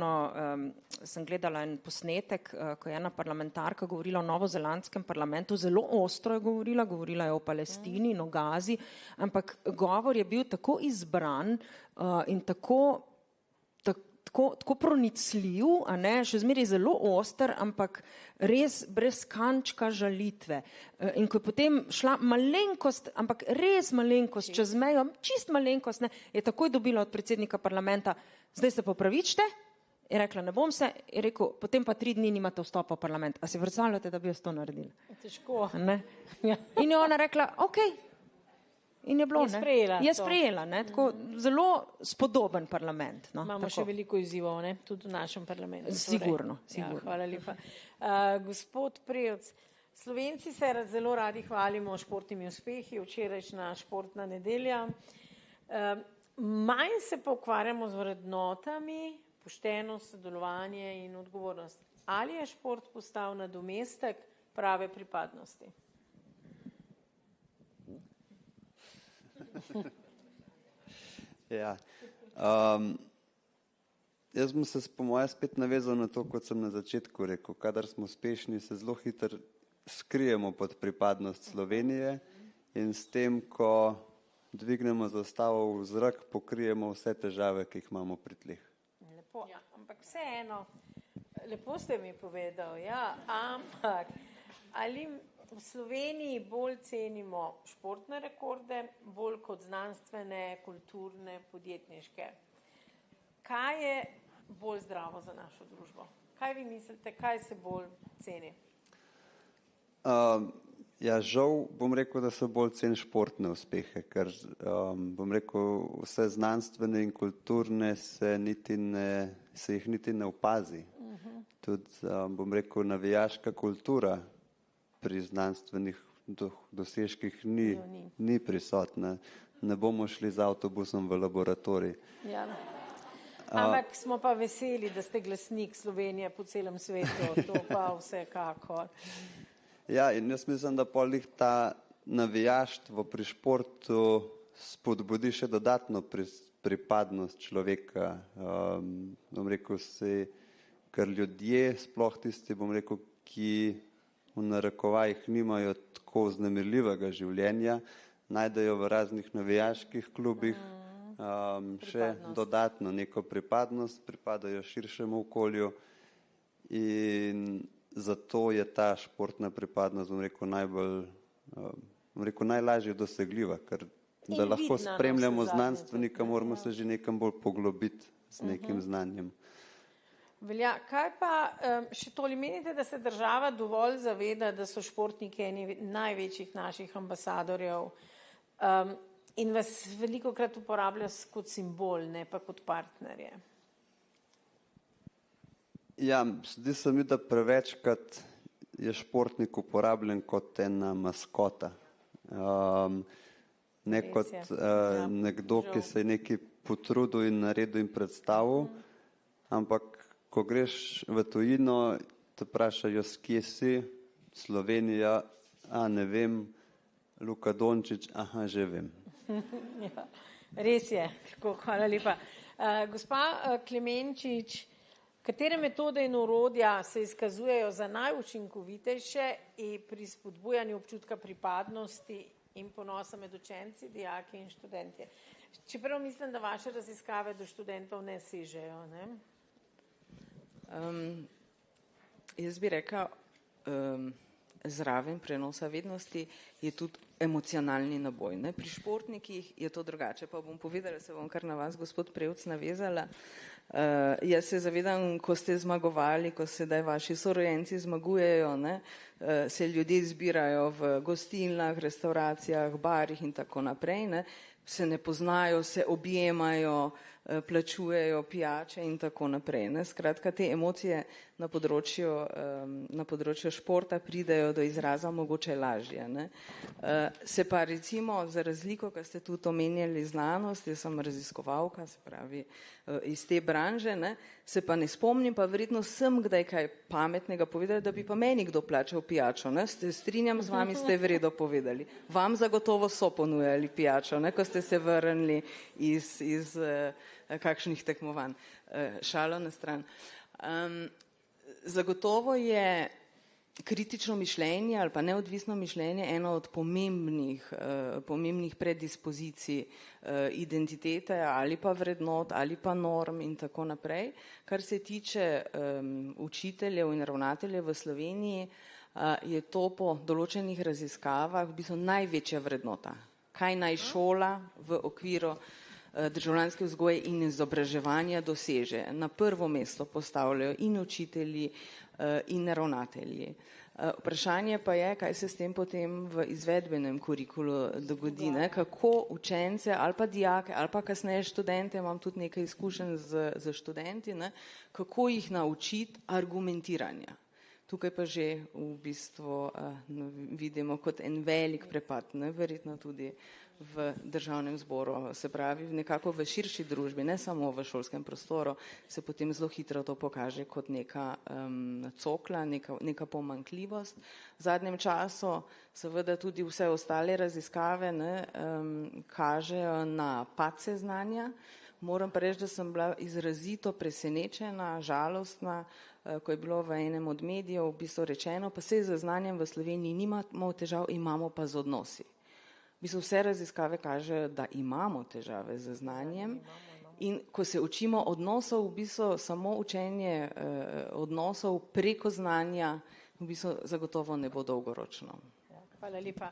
en posnetek, ko je ena parlamentarka govorila o novozelandskem parlamentu, zelo ostro je govorila je o Palestini in o Gazi, ampak govor je bil tako izbran in tako pronicljiv, a ne, še zmeraj zelo oster, ampak res brez kančka žalitve. In ko je potem šla malenkost, ampak res malenkost, čez mejo, čist malenkost, ne, je takoj dobila od predsednika parlamenta, zdaj se popravičite, je rekla, ne bom se, je rekel, potem pa 3 dni nimate vstopa v parlament. A si predstavljate, da bi jaz to naredila? Težko. Ne? In je ona rekla, okej. In je bilo, je sprejela, ne, tako zelo spodoben parlament. No, imamo tako še veliko izzivov, ne, tudi v našem parlamentu. Sigurno. Ja, hvala lepa. Gospod Prevc, Slovenci se zelo radi hvalimo športnimi uspehi, včerajšnja športna nedelja. Manj se pa ukvarjamo z vrednotami, poštenost, sodelovanje in odgovornost. Ali je šport postal nadomestek prave pripadnosti? Ja. Jaz bom se po moje spet navezal na to, kot sem na začetku rekel, kadar smo uspešni, se zelo hitro skrijemo pod pripadnost Slovenije in s tem, ko dvignemo zastavo v zrak, pokrijemo vse težave, ki jih imamo pri tleh. Lepo, ja, ampak vseeno, lepo ste mi povedal, ja, ampak ali v Sloveniji bolj cenimo športne rekorde, bolj kot znanstvene, kulturne, podjetniške. Kaj je bolj zdravo za našo družbo? Kaj vi mislite, kaj se bolj ceni? Ja, žal bom rekel, da se bolj ceni športne uspehe, ker bom rekel, vse znanstvene in kulturne se jih niti ne opazi. Tudi bom rekel, navijaška kultura pri znanstvenih dosežkih ni prisotna. Ne bomo šli z avtobusom v laboratorij. Ja. Ampak smo pa veseli, da ste glasnik Slovenije po celem svetu, to pa vsekakor. Ja, in jaz mislim, da polih ta navijaštvo pri športu spodbudi še dodatno pripadnost človeka. Bom rekel, ker ljudje, sploh tisti, bom rekel, ki v narekovajih nimajo tako vznemirljivega življenja, najdejo v raznih navijaških klubih še dodatno neko pripadnost, pripadajo širšemu okolju in zato je ta športna pripadnost, bom rekel, najlažje dosegljiva, ker da lahko spremljamo znanstvenika, moramo se že nekam bolj poglobiti z nekim znanjem. Velja, kaj pa še toli menite, da se država dovolj zaveda, da so športniki eni največjih naših ambasadorjev in vas velikokrat uporablja kot simbol, ne pa kot partnerje? Ja, zdi se mi, da prevečkrat je športnik uporabljen kot ena maskota. Ne kot nekdo, ki se je nekaj potrudil in naredil in predstavil, ampak ko greš v tujino, te vprašajo, s kje si, Slovenija, ne vem, Luka Dončić, že vem. Ja, res je, tako, hvala lepa. Gospa Klemenčič, katere metode in orodja se izkazujejo za najučinkovitejše pri spodbujanju občutka pripadnosti in ponosa med učenci, dijaki in študentje? Čeprav mislim, da vaše raziskave do študentov ne sežejo, ne? Jaz bi rekla, zraven prenosa vednosti je tudi emocionalni naboj. Ne? Pri športnikih je to drugače, pa bom povedala, se bom kar na vas, gospod Prevc, navezala. Jaz se zavedam, ko ste zmagovali, ko sedaj vaši sorojenci zmagujejo, ne? Se ljudje zbirajo v gostilnah, restauracijah, barih in tako naprej, ne? Se ne poznajo, se objemajo, plačujejo pijače in tako naprej. Ne? Skratka, te emocije na področju športa pridejo do izraza mogoče lažje. Ne? Se pa recimo, za razliko, kar ste tudi omenjali znanost, jaz sem raziskovalka, se pravi iz te branže, ne? Se pa ne spomnim, pa verjetno sem kdaj kaj pametnega povedala, da bi pa meni kdo plačal pijačo. Ne? Strinjam z vami, ste vredo povedali. Vam zagotovo so ponujali pijačo, ne? Ko ste se vrnili iz kakšnih tekmovanj. Šalo na stran. Zagotovo je kritično mišljenje ali pa neodvisno mišljenje ena od pomembnih predispozicij identitete ali pa vrednot ali pa norm in tako naprej. Kar se tiče učiteljev in ravnateljev v Sloveniji, je to po določenih raziskavah v bistvu največja vrednota. Kaj naj šola v okviru državljanske vzgoje in izobraževanja doseže. Na prvo mesto postavljajo in učitelji in ravnatelji. Vprašanje pa je, kaj se s tem potem v izvedbenem kurikulu dogodi, ne? Kako učence ali pa dijake ali pa kasneje študente, imam tudi nekaj izkušenj z študenti, ne? Kako jih naučiti argumentiranja. Tukaj pa že v bistvu vidimo kot en velik prepad, ne? Verjetno tudi v državnem zboru, se pravi nekako v širši družbi, ne samo v šolskem prostoru, se potem zelo hitro to pokaže kot neka cokla, neka pomanjkljivost. V zadnjem času seveda tudi vse ostale raziskave kažejo na padce znanja. Moram pa reči, da sem bila izrazito presenečena, žalostna, ko je bilo v enem od medijev v bistvu rečeno, pa se z znanjem v Sloveniji nimamo težav, imamo pa z odnosi. V bistvu vse raziskave kažejo, da imamo težave z znanjem in ko se učimo odnosov, v bistvu samo učenje odnosov preko znanja v bistvu zagotovo ne bo dolgoročno. Hvala lepa.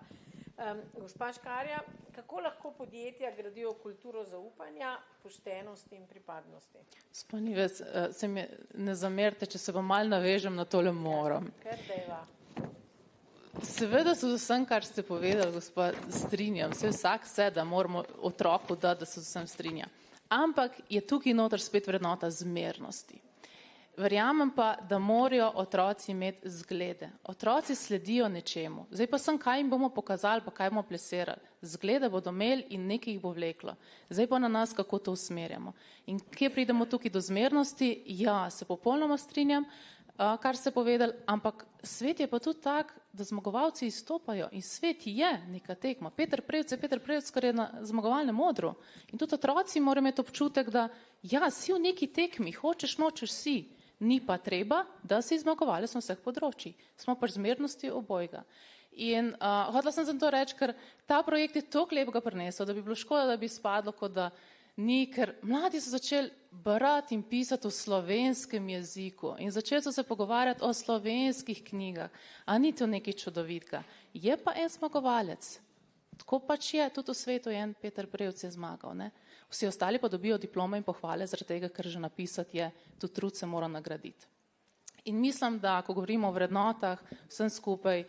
Gospa Škarja, kako lahko podjetja gradijo kulturo zaupanja, poštenosti in pripadnosti? Gospa Nivec, se mi ne zamerite, če se vam malo navežem na tole moram. Ker dejva. Seveda se z vsem, kar ste povedali, gospa, strinjam. Vsak se, da moramo otroku dati, da se z vsem strinja. Ampak je tukaj noter spet vrednota zmernosti. Verjamem pa, da morajo otroci imeti zglede. Otroci sledijo nečemu. Zdaj pa sem, kaj jim bomo pokazali, pa kaj bomo plesirali. Zglede bodo imeli in nekaj jih bo vleklo. Zdaj pa na nas, kako to usmerjamo. In kje pridemo tukaj do zmernosti? Ja, se popolnoma strinjam, kar ste povedali, ampak svet je pa tudi tak, da zmagovalci izstopajo in svet je neka tekma. Peter Prevc, kar je na zmagovalnem odru. In tudi otroci morajo imeti občutek, da ja, si v neki tekmi, hočeš, nočeš si. Ni pa treba, da si zmagovalec na vseh področjih. Smo pač zmernosti obojga. In hotela sem to reči, ker ta projekt je toliko lepega prinesel, da bi bilo škoda, da bi spadlo, kot da ni, ker mladi so začeli brati in pisati v slovenskem jeziku in začeli so se pogovarjati o slovenskih knjigah, a ni to nekaj čudovitega. Je pa en zmagovalec. Tako pač je, tudi v svetu je en Peter Prevc je zmagal. Ne? Vsi ostali pa dobijo diplome in pohvale zaradi tega, ker že napisati je, tudi trud se mora nagraditi. In mislim, da ko govorimo o vrednotah, vsem skupaj,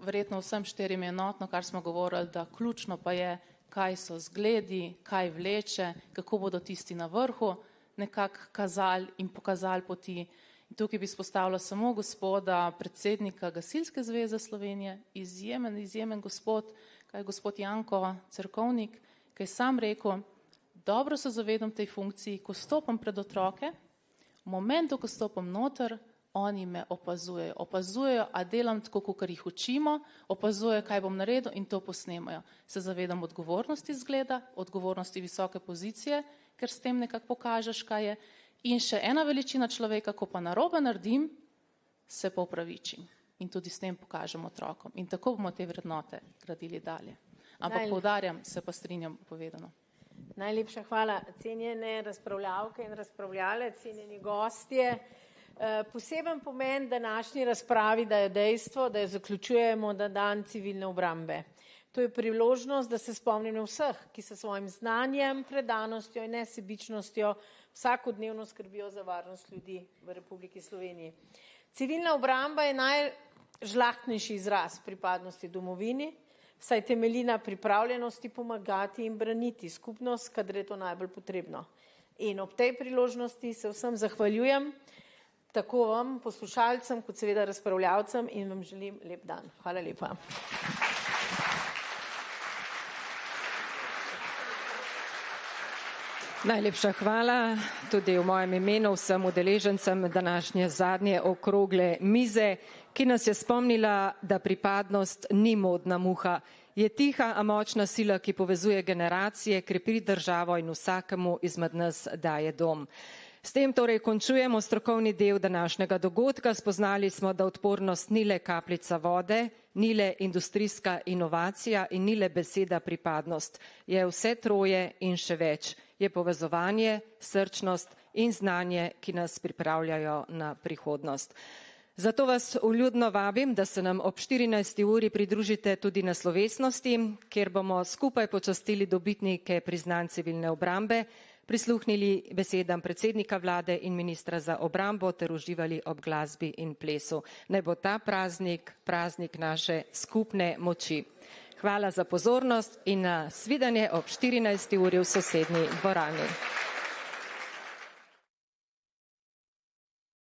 verjetno vsem štirim je enotno, kar smo govorili, da ključno pa je, kaj so zgledi, kaj vleče, kako bodo tisti na vrhu nekako kazali in pokazali poti. In tukaj bi izpostavila samo gospoda predsednika Gasilske zveze Slovenije, izjemen gospod, kaj je gospod Janko Cerkovnik, ki je sam rekel, dobro se zavedam tej funkciji, ko stopam pred otroke, v momentu, ko stopam noter, oni me opazujejo, a delam tako, kot jih učimo, opazujejo, kaj bom naredil in to posnemajo. Se zavedam odgovornosti zgleda, odgovornosti visoke pozicije, ker s tem nekako pokažeš, kaj je. In še ena veličina človeka, ko pa narobe naredim, se pa upravičim. In tudi s tem pokažem otrokom. In tako bomo te vrednote gradili dalje. Ampak poudarjam, se pa strinjam povedano. Najlepša hvala, cenjene razpravljavke in razpravljalec, cenjeni gostje. Poseben pomen današnji razpravi daje dejstvo, da jo zaključujemo na dan civilne obrambe. To je priložnost, da se spomnimo vseh, ki se svojim znanjem, predanostjo in nesebičnostjo vsakodnevno skrbijo za varnost ljudi v Republiki Sloveniji. Civilna obramba je najžlahtnejši izraz pripadnosti domovini, saj temelji na pripravljenosti pomagati in braniti skupnost, kadar je to najbolj potrebno. In ob tej priložnosti se vsem zahvaljujem, tako vam, poslušalcem, kot seveda razpravljavcem in vam želim lep dan. Hvala lepa. Najlepša hvala tudi v mojem imenu vsem udeležencem današnje zadnje okrogle mize, ki nas je spomnila, da pripadnost ni modna muha. Je tiha, a močna sila, ki povezuje generacije, krepi državo in vsakemu izmed nas daje dom. S tem torej končujemo strokovni del današnjega dogodka. Spoznali smo, da odpornost ni le kapljica vode, ni le industrijska inovacija in ni le beseda pripadnost. Je vse troje in še več. Je povezovanje, srčnost in znanje, ki nas pripravljajo na prihodnost. Zato vas vljudno vabim, da se nam ob 14. uri pridružite tudi na slovesnosti, kjer bomo skupaj počastili dobitnike priznanj civilne obrambe, prisluhnili besedam predsednika vlade in ministra za obrambo ter uživali ob glasbi in plesu. Naj bo ta praznik naše skupne moči. Hvala za pozornost in na svidenje ob 14. uri v sosednji dvorani.